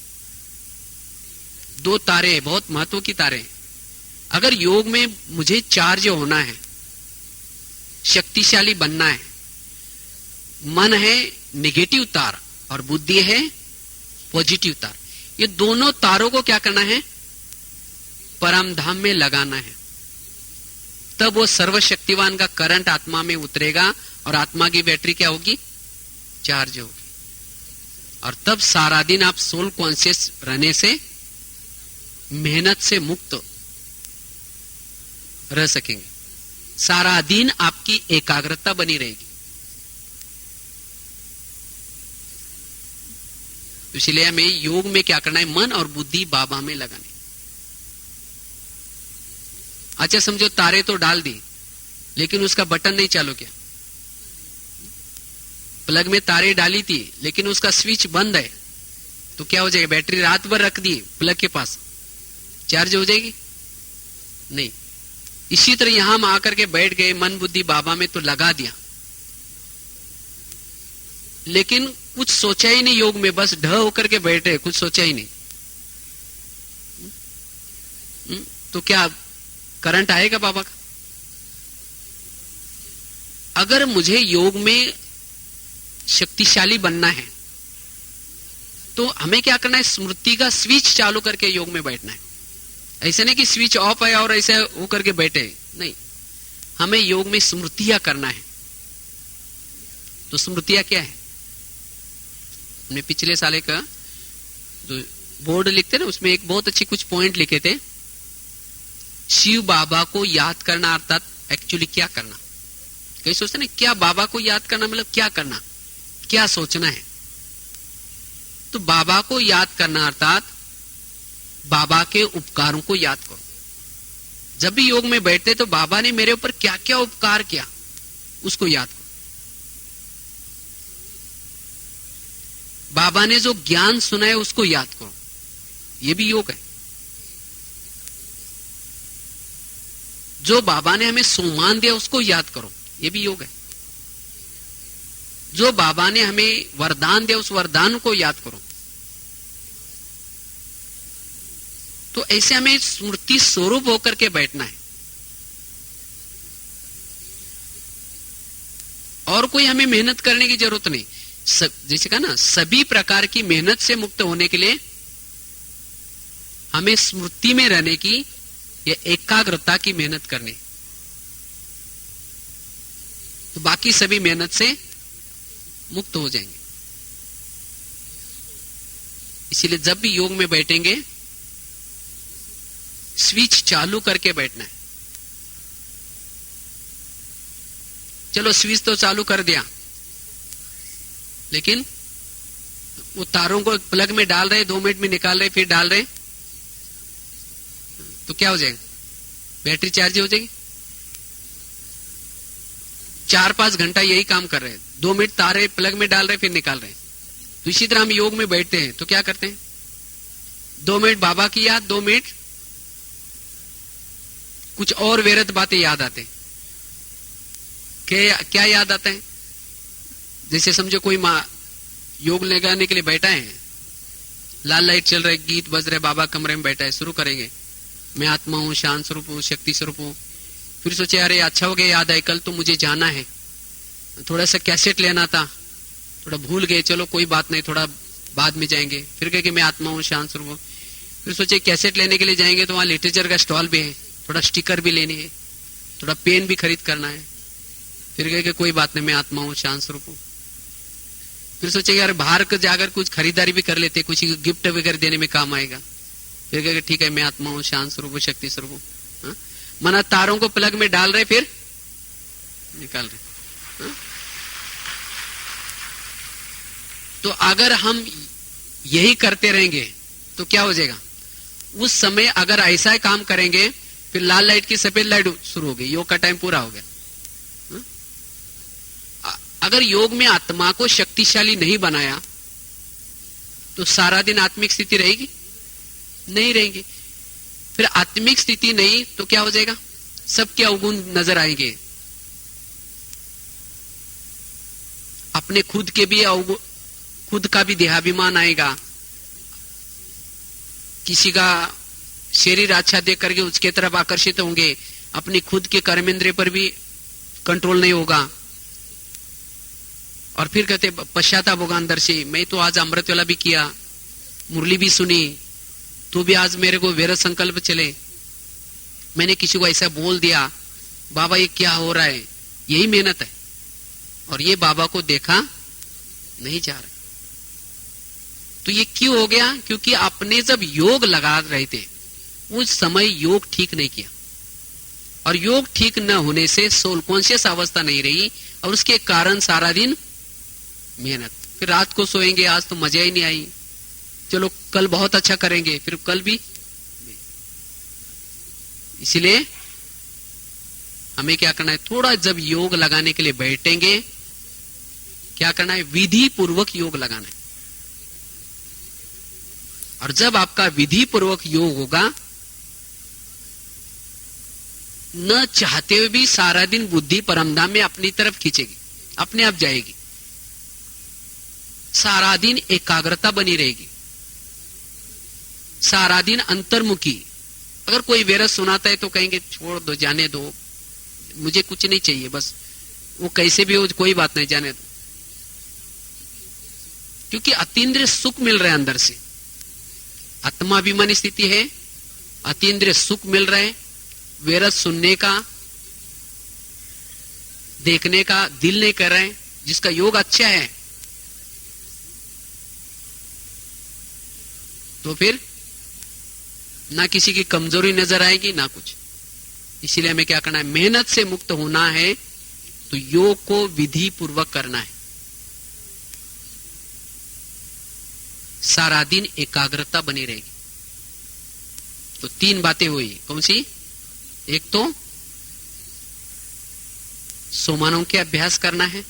2 तारे बहुत महत्व की तारे। अगर योग में मुझे चार्ज होना है, शक्तिशाली बनना है, मन है नेगेटिव तार और बुद्धि है पॉजिटिव तार, ये दोनों तारों को क्या करना है, परम धाम में लगाना है। तब वो सर्वशक्तिवान का करंट आत्मा में उतरेगा और आत्मा की बैटरी क्या होगी, चार्ज होगी। और तब सारा दिन आप सोल कॉन्शियस रहने से, मेहनत से मुक्त रह सकेंगे। सारा दिन आपकी एकाग्रता बनी रहेगी। इसलिए हमें योग में क्या करना है, मन और बुद्धि बाबा में लगाने। अच्छा समझो तारे तो डाल दी, लेकिन उसका बटन नहीं चालू किया। प्लग में तारे डाली थी लेकिन उसका स्विच बंद है, तो क्या हो जाएगा? बैटरी रात भर रख दी प्लग के पास, चार्ज हो जाएगी? नहीं। इसी तरह यहां हम आकर के बैठ गए, मन बुद्धि बाबा में तो लगा दिया, लेकिन कुछ सोचा ही नहीं योग में, बस ढ होकर के बैठे, कुछ सोचा ही नहीं। तो क्या करंट आएगा बाबा का? अगर मुझे योग में शक्तिशाली बनना है तो हमें क्या करना है? स्मृति का स्विच चालू करके योग में बैठना है। ऐसे नहीं कि स्विच ऑफ है और ऐसे होकर के बैठे, नहीं। हमें योग में स्मृतियां करना है। तो स्मृतियां क्या है? हमने पिछले साल का जो बोर्ड लिखते ना, उसमें एक बहुत अच्छी कुछ पॉइंट लिखे थे। शिव बाबा को याद करना अर्थात एक्चुअली क्या करना। कई सोचते ना क्या बाबा को याद करना मतलब क्या करना, क्या सोचना है। तो बाबा को याद करना अर्थात बाबा के उपकारों को याद करो। जब भी योग में बैठते तो बाबा ने मेरे ऊपर क्या क्या उपकार किया उसको याद करो। बाबा ने जो ज्ञान सुना है उसको याद करो, ये भी योग है। जो बाबा ने हमें सम्मान दिया उसको याद करो, ये भी योग है। जो बाबा ने हमें वरदान दिया उस वरदान को याद करो। तो ऐसे हमें स्मृति स्वरूप होकर के बैठना है। और कोई हमें मेहनत करने की जरूरत नहीं। जैसे कहा ना, सभी प्रकार की मेहनत से मुक्त होने के लिए हमें स्मृति में रहने की या एकाग्रता की मेहनत करनी, तो बाकी सभी मेहनत से मुक्त हो जाएंगे। इसीलिए जब भी योग में बैठेंगे स्विच चालू करके बैठना है। चलो स्विच तो चालू कर दिया, लेकिन वो तारों को प्लग में डाल रहे, 2 मिनट में निकाल रहे, फिर डाल रहे, तो क्या हो जाएगा? बैटरी चार्ज हो जाएगी। 4-5 घंटा यही काम कर रहे हैं, 2 मिनट तारे प्लग में डाल रहे फिर निकाल रहे। तो इसी तरह हम योग में बैठते हैं तो क्या करते हैं? 2 मिनट बाबा की याद, 2 मिनट कुछ और व्यर्थ बातें याद आते हैं। क्या याद आता है? जैसे समझो कोई माँ योग लगाने के लिए बैठा है, लाल लाइट चल रहा है, गीत बज रहे, बाबा कमरे में बैठा है, शुरू करेंगे मैं आत्मा हूं, शांत स्वरूप हूं, शक्ति स्वरूप हूं। फिर सोचे अरे अच्छा हो गया याद आए, कल तो मुझे जाना है, थोड़ा सा कैसेट लेना था, थोड़ा भूल गए, चलो कोई बात नहीं, थोड़ा बाद में जाएंगे। फिर कहे कि मैं आत्मा हूं, शांत स्वरूप हूं। फिर सोचे कैसेट लेने के लिए जाएंगे तो वहां लिटरेचर का स्टॉल भी है, थोड़ा स्टिकर भी लेने है, थोड़ा पेन भी खरीद करना है। फिर कहे कि कोई बात नहीं, मैं आत्मा हूं, शांत स्वरूप हूं। फिर सोचे यार बाहर जाकर कुछ खरीदारी भी कर लेते, कुछ गिफ्ट वगैरह देने में काम आएगा। फिर कहे ठीक है, मैं आत्मा हूं, शांत स्वरूप हूं, शक्ति स्वरूप हूं। मना तारों को प्लग में डाल रहे फिर निकाल रहे। तो अगर हम यही करते रहेंगे तो क्या हो जाएगा? उस समय अगर ऐसा ही काम करेंगे फिर लाल लाइट की सफेद लाइट शुरू हो गई, योग का टाइम पूरा हो गया। अगर योग में आत्मा को शक्तिशाली नहीं बनाया तो सारा दिन आत्मिक स्थिति रहेगी? नहीं रहेगी। फिर आत्मिक स्थिति नहीं तो क्या हो जाएगा? सबके अवगुण नजर आएंगे, अपने खुद के भी अवगुण, खुद का भी देहाभिमान आएगा। किसी का शरीर अच्छा देख करके उसके तरफ आकर्षित होंगे, अपनी खुद के कर्मेंद्रिय पर भी कंट्रोल नहीं होगा। और फिर कहते पश्चाताप होगा अंदर से, मैं तो आज अमृत वाला भी किया, मुरली भी सुनी, तो भी आज मेरे को वैरत संकल्प चले, मैंने किसी को ऐसा बोल दिया, बाबा ये क्या हो रहा है। यही मेहनत है और ये बाबा को देखा नहीं जा रहा। तो ये क्यों हो गया? क्योंकि आपने जब योग लगा रहे थे उस समय योग ठीक नहीं किया, और योग ठीक न होने से सोल कॉन्शियस अवस्था नहीं रही, और उसके कारण सारा दिन मेहनत, फिर रात को सोएंगे, आज तो मजा ही नहीं आई, चलो कल बहुत अच्छा करेंगे, फिर कल भी। इसलिए हमें क्या करना है, थोड़ा जब योग लगाने के लिए बैठेंगे, क्या करना है, विधि पूर्वक योग लगाना है। और जब आपका विधि पूर्वक योग होगा, न चाहते हुए भी सारा दिन बुद्धि परमधाम में अपनी तरफ खींचेगी, अपने आप जाएगी, सारा दिन एकाग्रता बनी रहेगी, सारा दिन अंतर्मुखी। अगर कोई वेरस सुनाता है तो कहेंगे छोड़ दो, जाने दो, मुझे कुछ नहीं चाहिए, बस वो कैसे भी हो कोई बात नहीं, जाने दो। क्योंकि अतीन्द्रिय सुख मिल रहा है अंदर से, आत्माभिमानी स्थिति है, अतीन्द्रिय सुख मिल रहा है, वेरस सुनने का, देखने का दिल नहीं कर रहे हैं, जिसका योग अच्छा है, तो फिर ना किसी की कमजोरी नजर आएगी ना कुछ। इसीलिए हमें क्या करना है, मेहनत से मुक्त होना है तो योग को विधि पूर्वक करना है, सारा दिन एकाग्रता बनी रहेगी। तो तीन बातें हुई, कौन सी? एक तो सोमानों के अभ्यास करना है,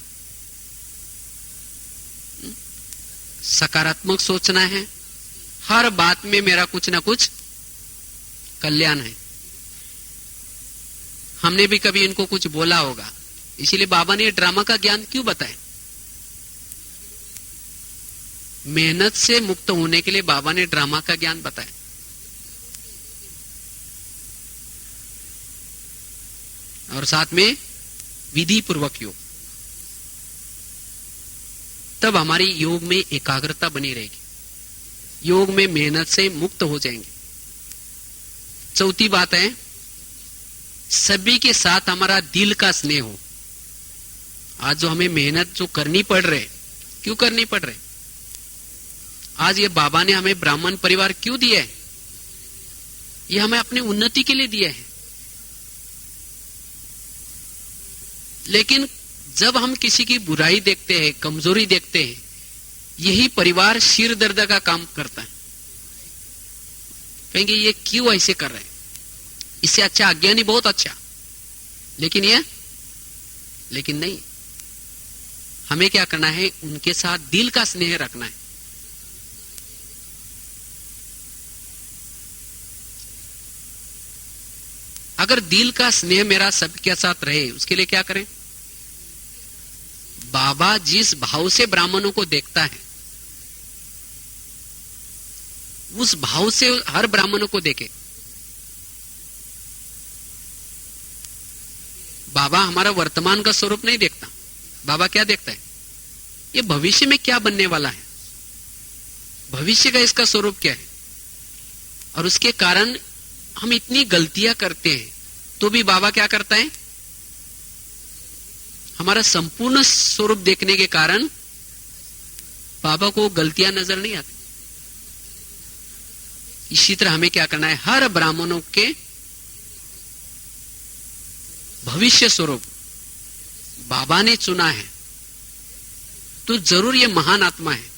सकारात्मक सोचना है, हर बात में मेरा कुछ ना कुछ कल्याण है। हमने भी कभी इनको कुछ बोला होगा, इसीलिए बाबा ने ड्रामा का ज्ञान क्यों बताया? मेहनत से मुक्त होने के लिए बाबा ने ड्रामा का ज्ञान बताया। और साथ में विधि पूर्वक योग, तब हमारी योग में एकाग्रता बनी रहेगी, योग में मेहनत से मुक्त हो जाएंगे। चौथी बात है, सभी के साथ हमारा दिल का स्नेह हो। आज जो हमें मेहनत जो करनी पड़ रही, क्यों करनी पड़ रही? आज ये बाबा ने हमें ब्राह्मण परिवार क्यों दिया है? ये हमें अपनी उन्नति के लिए दिया है। लेकिन जब हम किसी की बुराई देखते हैं, कमजोरी देखते हैं, यही परिवार सिर दर्द का काम करता है। कहेंगे ये क्यों ऐसे कर रहे हैं, इससे अच्छा अज्ञानी बहुत अच्छा, लेकिन नहीं, हमें क्या करना है, उनके साथ दिल का स्नेह रखना है। अगर दिल का स्नेह मेरा सबके साथ रहे, उसके लिए क्या करें? बाबा जिस भाव से ब्राह्मणों को देखता है, उस भाव से हर ब्राह्मणों को देखे। बाबा हमारा वर्तमान का स्वरूप नहीं देखता, बाबा क्या देखता है, ये भविष्य में क्या बनने वाला है, भविष्य का इसका स्वरूप क्या है। और उसके कारण हम इतनी गलतियां करते हैं, तो भी बाबा क्या करता है, हमारा संपूर्ण स्वरूप देखने के कारण बाबा को गलतियां नजर नहीं आती। इसी तरह हमें क्या करना है, हर ब्राह्मणों के भविष्य स्वरूप बाबा ने चुना है, तो जरूर ये महान आत्मा है,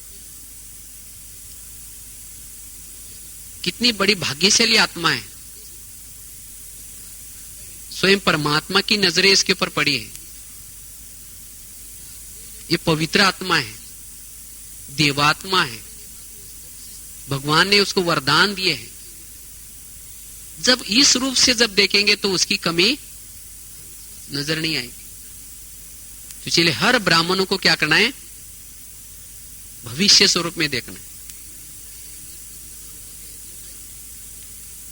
कितनी बड़ी भाग्यशाली आत्मा है, स्वयं परमात्मा की नजरें इसके ऊपर पड़ी है, ये पवित्र आत्मा है, देवात्मा है, भगवान ने उसको वरदान दिए हैं। जब इस रूप से जब देखेंगे तो उसकी कमी नजर नहीं आएगी। तो चलिए हर ब्राह्मणों को क्या करना है, भविष्य स्वरूप में देखना है,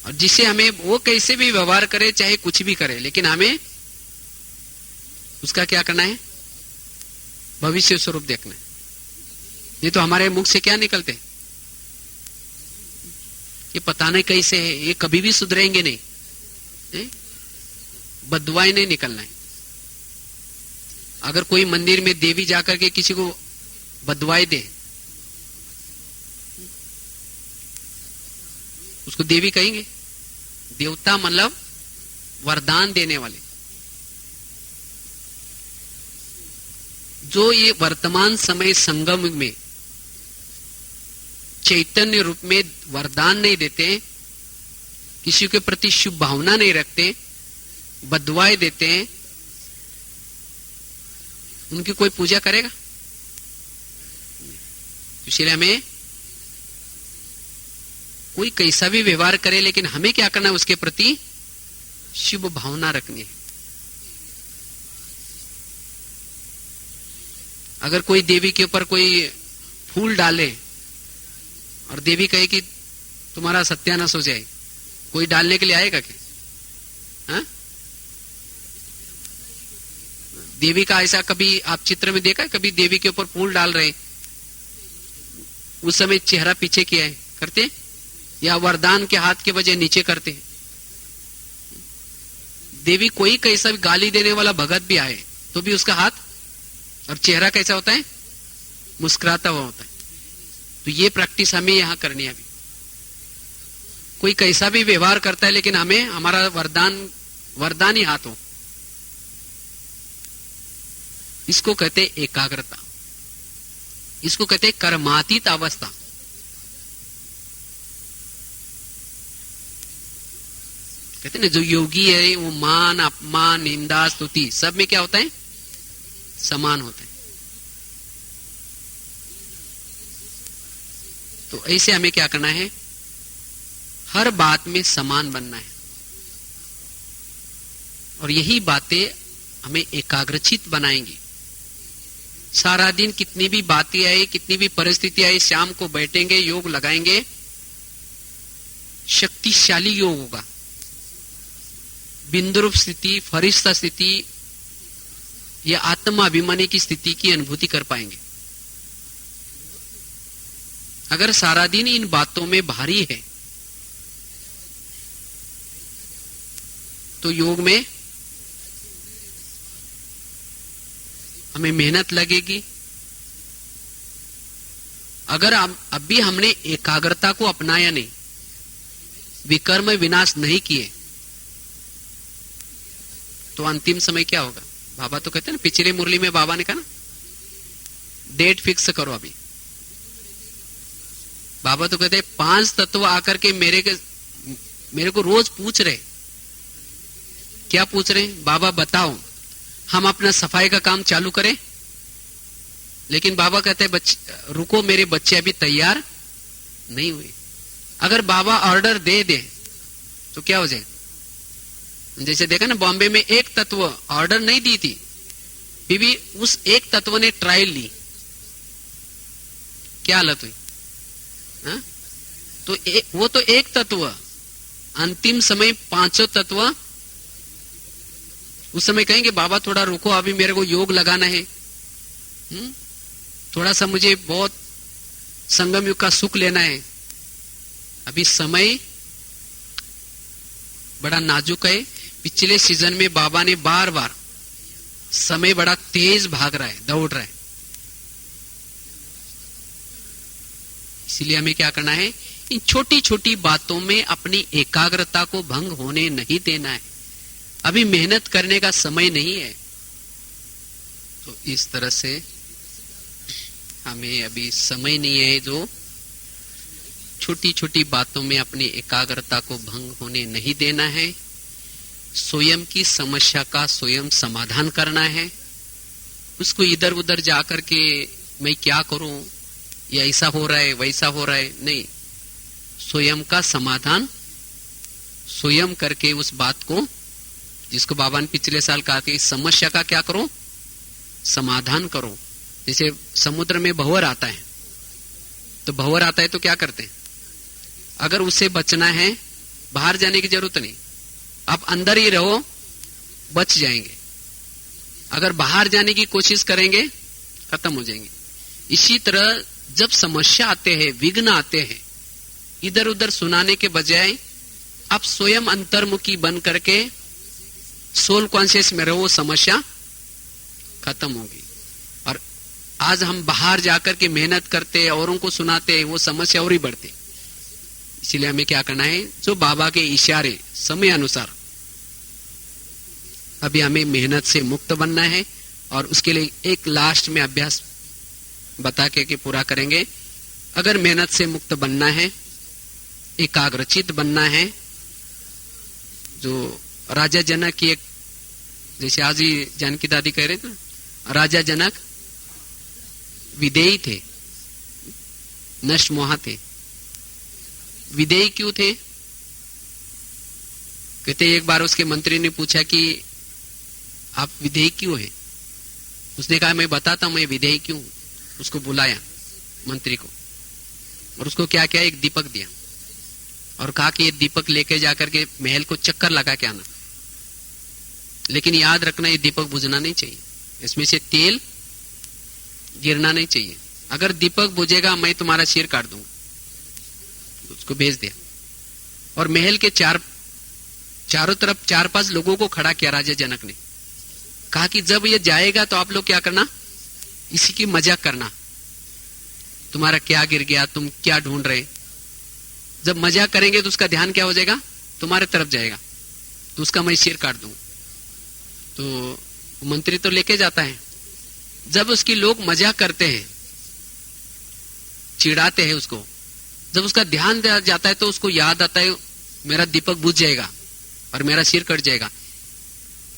और जिसे हमें वो कैसे भी व्यवहार करे, चाहे कुछ भी करे, लेकिन हमें उसका क्या करना है, भविष्य स्वरूप देखना है। नहीं तो हमारे मुख से क्या निकलते, ये पता नहीं कैसे है, ये कभी भी सुधरेंगे नहीं, बदवाई नहीं निकलना है। अगर कोई मंदिर में देवी जाकर के किसी को बदवाई दे, उसको देवी कहेंगे। देवता मतलब वरदान देने वाले। जो ये वर्तमान समय संगम में चैतन्य रूप में वरदान नहीं देते, किसी के प्रति शुभ भावना नहीं रखते, बदवाएं देते हैं, उनकी कोई पूजा करेगा? इसलिए हमें कोई कैसा भी व्यवहार करे, लेकिन हमें क्या करना है, उसके प्रति शुभ भावना रखनी है। अगर कोई देवी के ऊपर कोई फूल डाले और देवी कहे कि तुम्हारा सत्यानाश हो जाए, कोई डालने के लिए आएगा क्या? हा? देवी का ऐसा कभी आप चित्र में देखा है? कभी देवी के ऊपर फूल डाल रहे, उस समय चेहरा पीछे किया है करते, या वरदान के हाथ के वजह नीचे करते? देवी कोई कैसा भी गाली देने वाला भगत भी आए तो भी उसका हाथ और चेहरा कैसा होता है? मुस्कुराता हुआ होता है। तो ये प्रैक्टिस हमें यहां करनी है। अभी कोई कैसा भी व्यवहार करता है, लेकिन हमें हमारा वरदान ही हाथ हो। इसको कहते एकाग्रता, इसको कहते कर्मातीत अवस्था। कहते ना, जो योगी है वो मान अपमान निंदा स्तुति सब में क्या होता है? समान होता है। तो ऐसे हमें क्या करना है? हर बात में समान बनना है, और यही बातें हमें एकाग्रचित बनाएंगी। सारा दिन कितनी भी बातें आए, कितनी भी परिस्थिति आए, शाम को बैठेंगे, योग लगाएंगे, शक्तिशाली योग होगा। बिंदुरूप स्थिति, फरिश्ता स्थिति या आत्माभिमानी की स्थिति की अनुभूति कर पाएंगे। अगर सारा दिन इन बातों में भारी है तो योग में हमें मेहनत लगेगी। अगर अभी हमने एकाग्रता को अपनाया नहीं, विकर्म विनाश नहीं किए, तो अंतिम समय क्या होगा? बाबा तो कहते हैं ना, पिछले मुरली में बाबा ने कहा ना, डेट फिक्स करो। अभी बाबा तो कहते हैं 5 तत्व आकर के मेरे को रोज पूछ रहे। क्या पूछ रहे? बाबा बताओ, हम अपना सफाई का काम चालू करें? लेकिन बाबा कहते हैं रुको, मेरे बच्चे अभी तैयार नहीं हुए। अगर बाबा ऑर्डर दे दे तो क्या हो जाए? जैसे देखा ना, बॉम्बे में एक तत्व ऑर्डर नहीं दी थी, फिर भी उस एक तत्व ने ट्रायल ली, क्या हालत हुई? हा? तो वो तो एक तत्व, अंतिम समय 5 तत्व उस समय कहेंगे बाबा थोड़ा रुको, अभी मेरे को योग लगाना है, थोड़ा सा मुझे बहुत संगम युग का सुख लेना है। अभी समय बड़ा नाजुक है। पिछले सीजन में बाबा ने बार बार, समय बड़ा तेज भाग रहा है, दौड़ रहा है। इसलिए हमें क्या करना है? इन छोटी छोटी बातों में अपनी एकाग्रता को भंग होने नहीं देना है। अभी मेहनत करने का समय नहीं है। तो इस तरह से हमें अभी समय नहीं है जो छोटी छोटी बातों में अपनी एकाग्रता को भंग होने नहीं देना है। स्वयं की समस्या का स्वयं समाधान करना है। उसको इधर उधर जाकर के मैं क्या करूं, या ऐसा हो रहा है वैसा हो रहा है, नहीं, स्वयं का समाधान स्वयं करके उस बात को, जिसको बाबा ने पिछले साल कहा कि इस समस्या का क्या करो? समाधान करो। जैसे समुद्र में भंवर आता है, तो भंवर आता है तो क्या करते हैं? अगर उससे बचना है, बाहर जाने की जरूरत नहीं, आप अंदर ही रहो, बच जाएंगे। अगर बाहर जाने की कोशिश करेंगे, खत्म हो जाएंगे। इसी तरह जब समस्या आते हैं, विघ्न आते हैं, इधर उधर सुनाने के बजाय आप स्वयं अंतर्मुखी बन करके सोल कॉन्शियस में रहो, समस्या खत्म होगी। और आज हम बाहर जाकर के मेहनत करते, औरों को सुनाते, वो समस्या और ही बढ़ती। इसलिए हमें क्या करना है, जो बाबा के इशारे समय अनुसार अभी हमें मेहनत से मुक्त बनना है। और उसके लिए एक लास्ट में अभ्यास बता के पूरा करेंगे। अगर मेहनत से मुक्त बनना है, एकाग्रचित बनना है, जो राजा जनक की एक, जैसे आज ही जानकी दादी कह रहे थे, राजा जनक विदेही थे, नष्ट मोहा थे। विदेही क्यों थे? कहते एक बार उसके मंत्री ने पूछा कि आप विदेही क्यों है? उसने कहा मैं बताता हूं मैं विदेही क्यों हूं। उसको बुलाया मंत्री को और उसको क्या किया, एक दीपक दिया और कहा कि ये दीपक लेके जाकर के महल को चक्कर लगा के आना, लेकिन याद रखना ये दीपक बुझना नहीं चाहिए, इसमें से तेल गिरना नहीं चाहिए। अगर दीपक बुझेगा मैं तुम्हारा सिर काट दूंगा। उसको भेज दिया और महल के चारों तरफ 4-5 लोगों को खड़ा किया राजा जनक ने। कहा कि जब ये जाएगा तो आप लोग क्या करना, इसी की मजाक करना, तुम्हारा क्या गिर गया, तुम क्या ढूंढ रहे। जब मजाक करेंगे तो उसका ध्यान क्या हो जाएगा, तुम्हारे तरफ जाएगा, तो उसका मैं सिर काट दूंगा। तो मंत्री तो लेके जाता है। जब उसकी लोग मजाक करते हैं, चिढ़ाते हैं उसको, जब उसका ध्यान जाता है तो उसको याद आता है मेरा दीपक बुझ जाएगा और मेरा सिर कट जाएगा।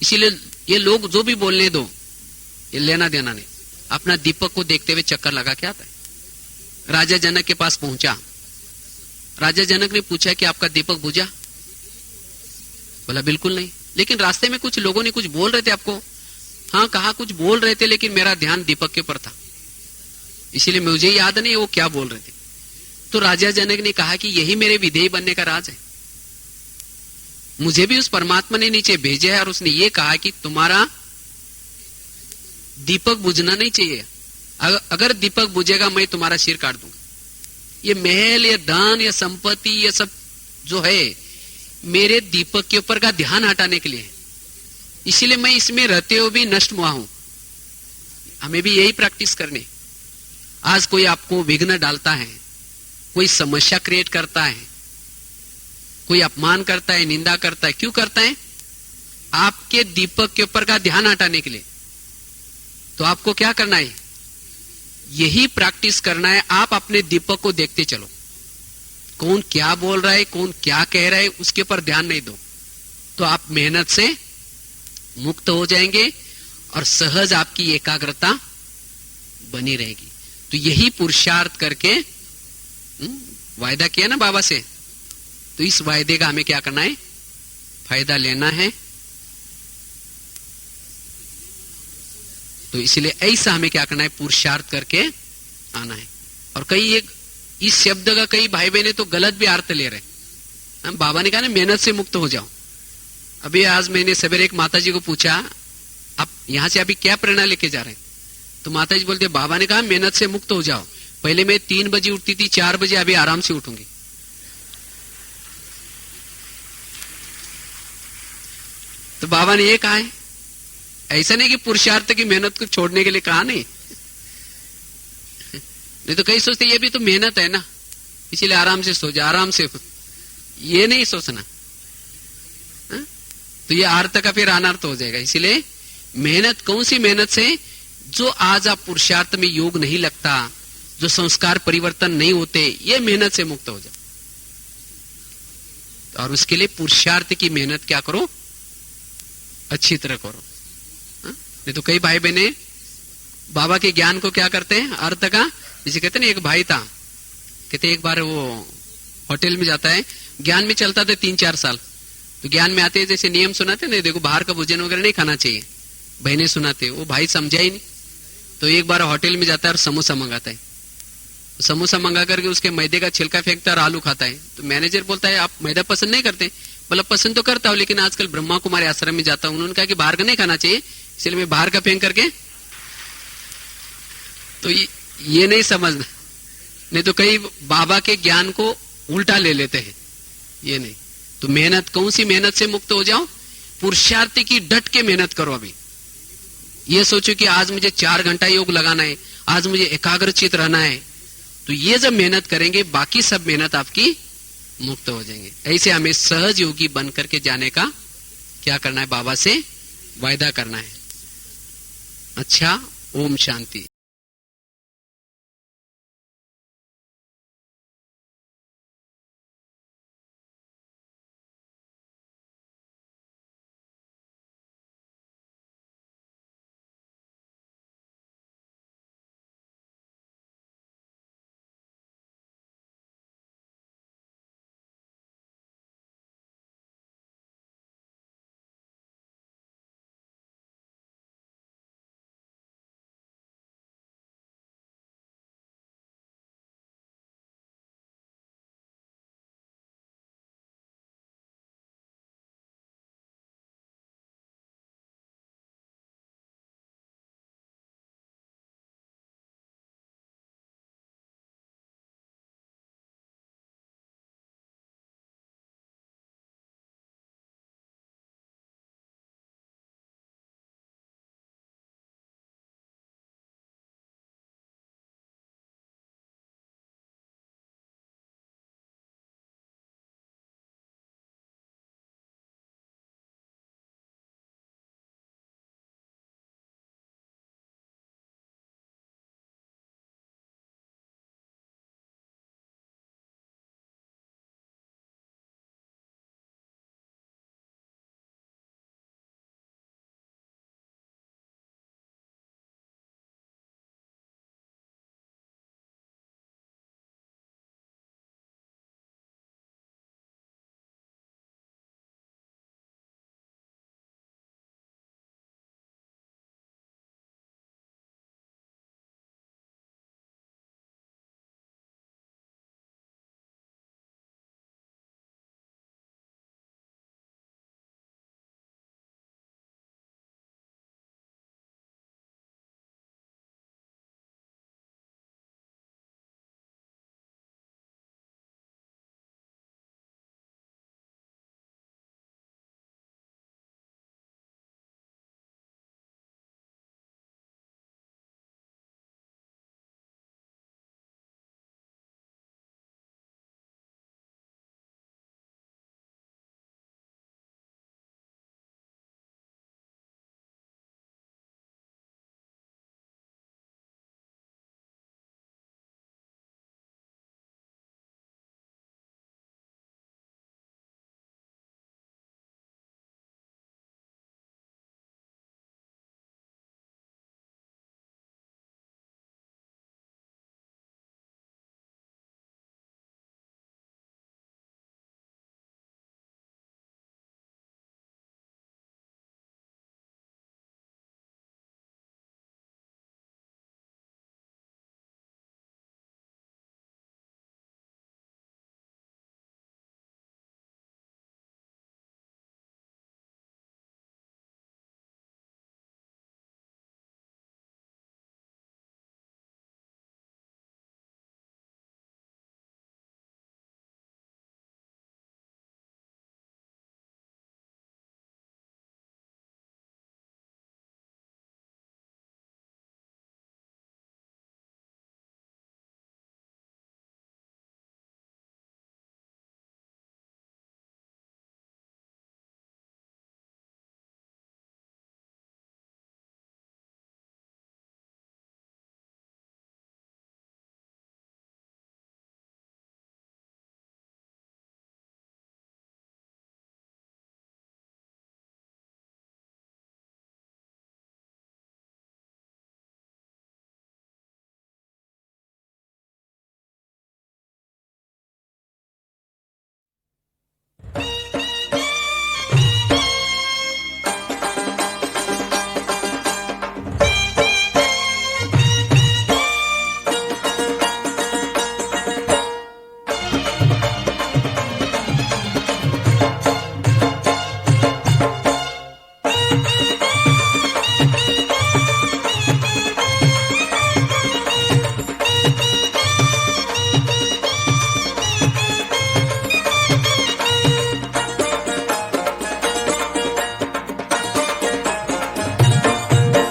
इसीलिए ये लोग जो भी बोलने दो, ये लेना देना नहीं, अपना दीपक को देखते हुए चक्कर लगा के आता है। राजा जनक के पास पहुंचा। राजा जनक ने पूछा कि आपका दीपक बुझा? बोला बिल्कुल नहीं, लेकिन रास्ते में कुछ लोगों ने कुछ बोल रहे थे आपको। हाँ कहा कुछ बोल रहे थे, लेकिन मेरा ध्यान दीपक के ऊपर था, इसीलिए मुझे याद नहीं वो क्या बोल रहे थे। तो राजा जनक ने कहा कि यही मेरे विधेय बनने का राज है। मुझे भी उस परमात्मा ने नीचे भेजा है और उसने ये कहा कि तुम्हारा दीपक बुझना नहीं चाहिए, अगर दीपक बुझेगा मैं तुम्हारा सिर काट दूंगा। ये महल, ये धन, ये संपत्ति, ये सब जो है मेरे दीपक के ऊपर का ध्यान हटाने के लिए है, इसीलिए मैं इसमें रहते हुए भी नष्ट हुआ हूं। हमें भी यही प्रैक्टिस करनी। आज कोई आपको विघ्न डालता है, कोई समस्या क्रिएट करता है, कोई अपमान करता है, निंदा करता है, क्यों करता है? आपके दीपक के ऊपर का ध्यान हटाने के लिए। तो आपको क्या करना है, यही प्रैक्टिस करना है। आप अपने दीपक को देखते चलो, कौन क्या बोल रहा है, कौन क्या कह रहा है, उसके ऊपर ध्यान नहीं दो, तो आप मेहनत से मुक्त हो जाएंगे और सहज आपकी एकाग्रता बनी रहेगी। तो यही पुरुषार्थ करके वायदा किया ना बाबा से, तो इस वायदे का हमें क्या करना है, फायदा लेना है। तो इसलिए ऐसा हमें क्या करना है, पुरुषार्थ करके आना है। और कई एक इस शब्द का कई भाई बहने तो गलत भी अर्थ ले रहे। बाबा ने कहा ना मेहनत से मुक्त हो जाओ। अभी आज मैंने सवेरे एक माता जी को पूछा, आप यहां से अभी क्या प्रेरणा लेके जा रहे हैं? तो माता जी बोलते बाबा ने कहा मेहनत से मुक्त हो जाओ। पहले मैं 3 बजे उठती थी, 4 बजे अभी आराम से उठूंगी। तो बाबा ने ये कहा है, ऐसा नहीं कि पुरुषार्थ की मेहनत को छोड़ने के लिए कहा नहीं। नहीं तो कई सोचते ये भी तो मेहनत है ना, इसीलिए आराम से सो जा, आराम से। ये नहीं सोचना, तो ये अर्थ का फिर अनर्थ हो जाएगा। इसीलिए मेहनत कौन सी मेहनत से, जो आज आप पुरुषार्थ में योग नहीं लगता, जो संस्कार परिवर्तन नहीं होते, ये मेहनत से मुक्त हो जाओ। और उसके लिए पुरुषार्थ की मेहनत क्या करो, अच्छी तरह करो। नहीं तो कई भाई बहने बाबा के ज्ञान को क्या करते हैं, अर्थ का, जैसे कहते ना एक भाई था, कहते एक बार वो होटल में जाता है, ज्ञान में चलता था 3-4 साल। तो ज्ञान में आते जैसे नियम सुनाते नहीं, देखो बाहर का भोजन वगैरह नहीं खाना चाहिए, बहने सुनाते। वो भाई समझा ही नहीं। तो एक बार होटल में जाता है और समोसा मंगाता है। समोसा मंगा करके उसके मैदे का छिलका फेंकता है और आलू खाता है। तो मैनेजर बोलता है आप मैदा पसंद नहीं करते? बोला पसंद तो करता हूं, लेकिन आजकल ब्रह्मा कुमारी आश्रम में जाता हूं, उन्होंने कहा कि बाहर का नहीं खाना चाहिए, इसलिए मैं बाहर का फेंक करके। तो ये नहीं समझना। नहीं तो कई बाबा के ज्ञान को उल्टा ले लेते हैं, ये नहीं। तो मेहनत, कौन सी मेहनत से मुक्त हो जाओ, पुरुषार्थ की डट के मेहनत करो। अभी ये सोचो कि आज मुझे 4 घंटा योग लगाना है, आज मुझे एकाग्रचित रहना है। तो ये जब मेहनत करेंगे, बाकी सब मेहनत आपकी मुक्त हो जाएंगे। ऐसे हमें सहज योगी बन करके जाने का क्या करना है, बाबा से वायदा करना है। अच्छा, ओम शांति।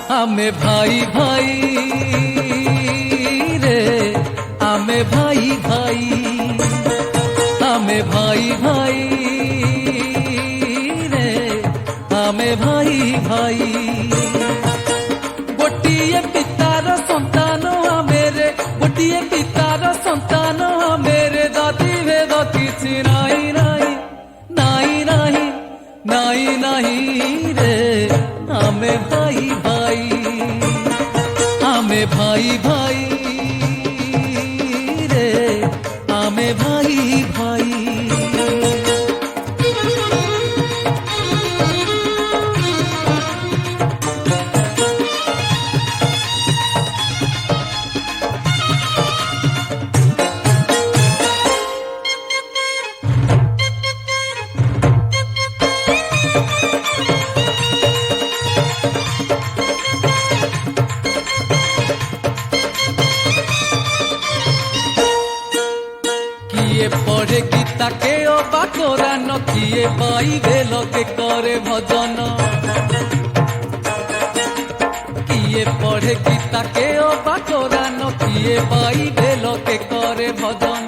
आमे भाई भाई रे, आमे भाई भाई, आमे भाई भाई गोटिए पितार संतान आमेरे गोटिए पितार संतान आमेरे जाति भेद किछि नाही नाही नाही नाही नाही नाही रे आमे भाई भाई आमे भाई भाई रे आमे भाई भाई किए पढ़े गीता के अबा कोरान किए बाइबेल के करे भजन किए पढ़े गीता के अबा कोरान किए बाइबेल के करे भजन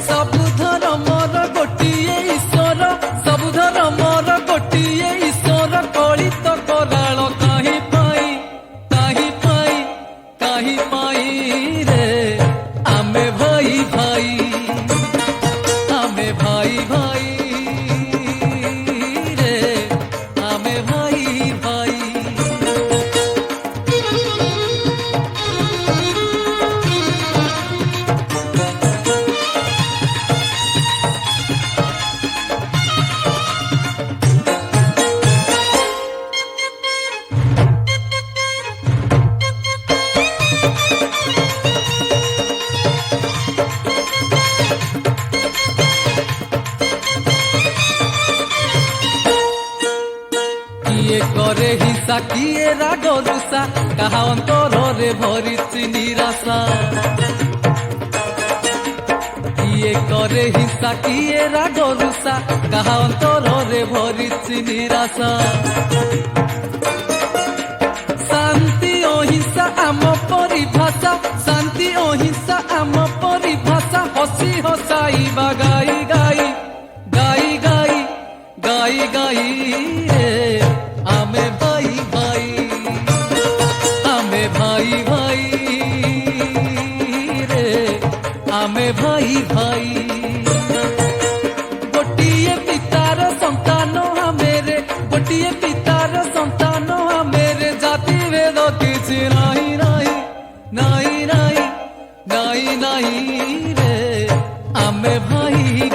सब धर्मर गोटिए ईश्वर सब धर्मर गोटिए ईश्वर कलित कराल काहि पाई काहि पाई काहि पाई रे आमे भाई भाई आमे भाई भाई रे आमे भाई भाई किए करे हिंसा किए राग रुषा काहा अंतरे भरिछि निराशा किए करे हिंसा किए राग रुषा काहा अंतरे भरिछि निराशा शांति अहिंसा आम परिभाषा शांति अहिंसा आम परिभाषा हसी हसाई बा गाई गाई गाई गाई गाई गाई रे आमे भाई भाई आमे भाई भाई रे आमे भाई भाई गोटिए पितार संतान आमेरे गोटिए पितार संतान आमेरे जाति भेद किछि नाही नाही नाही नाही नाही नाही रे आमे भाई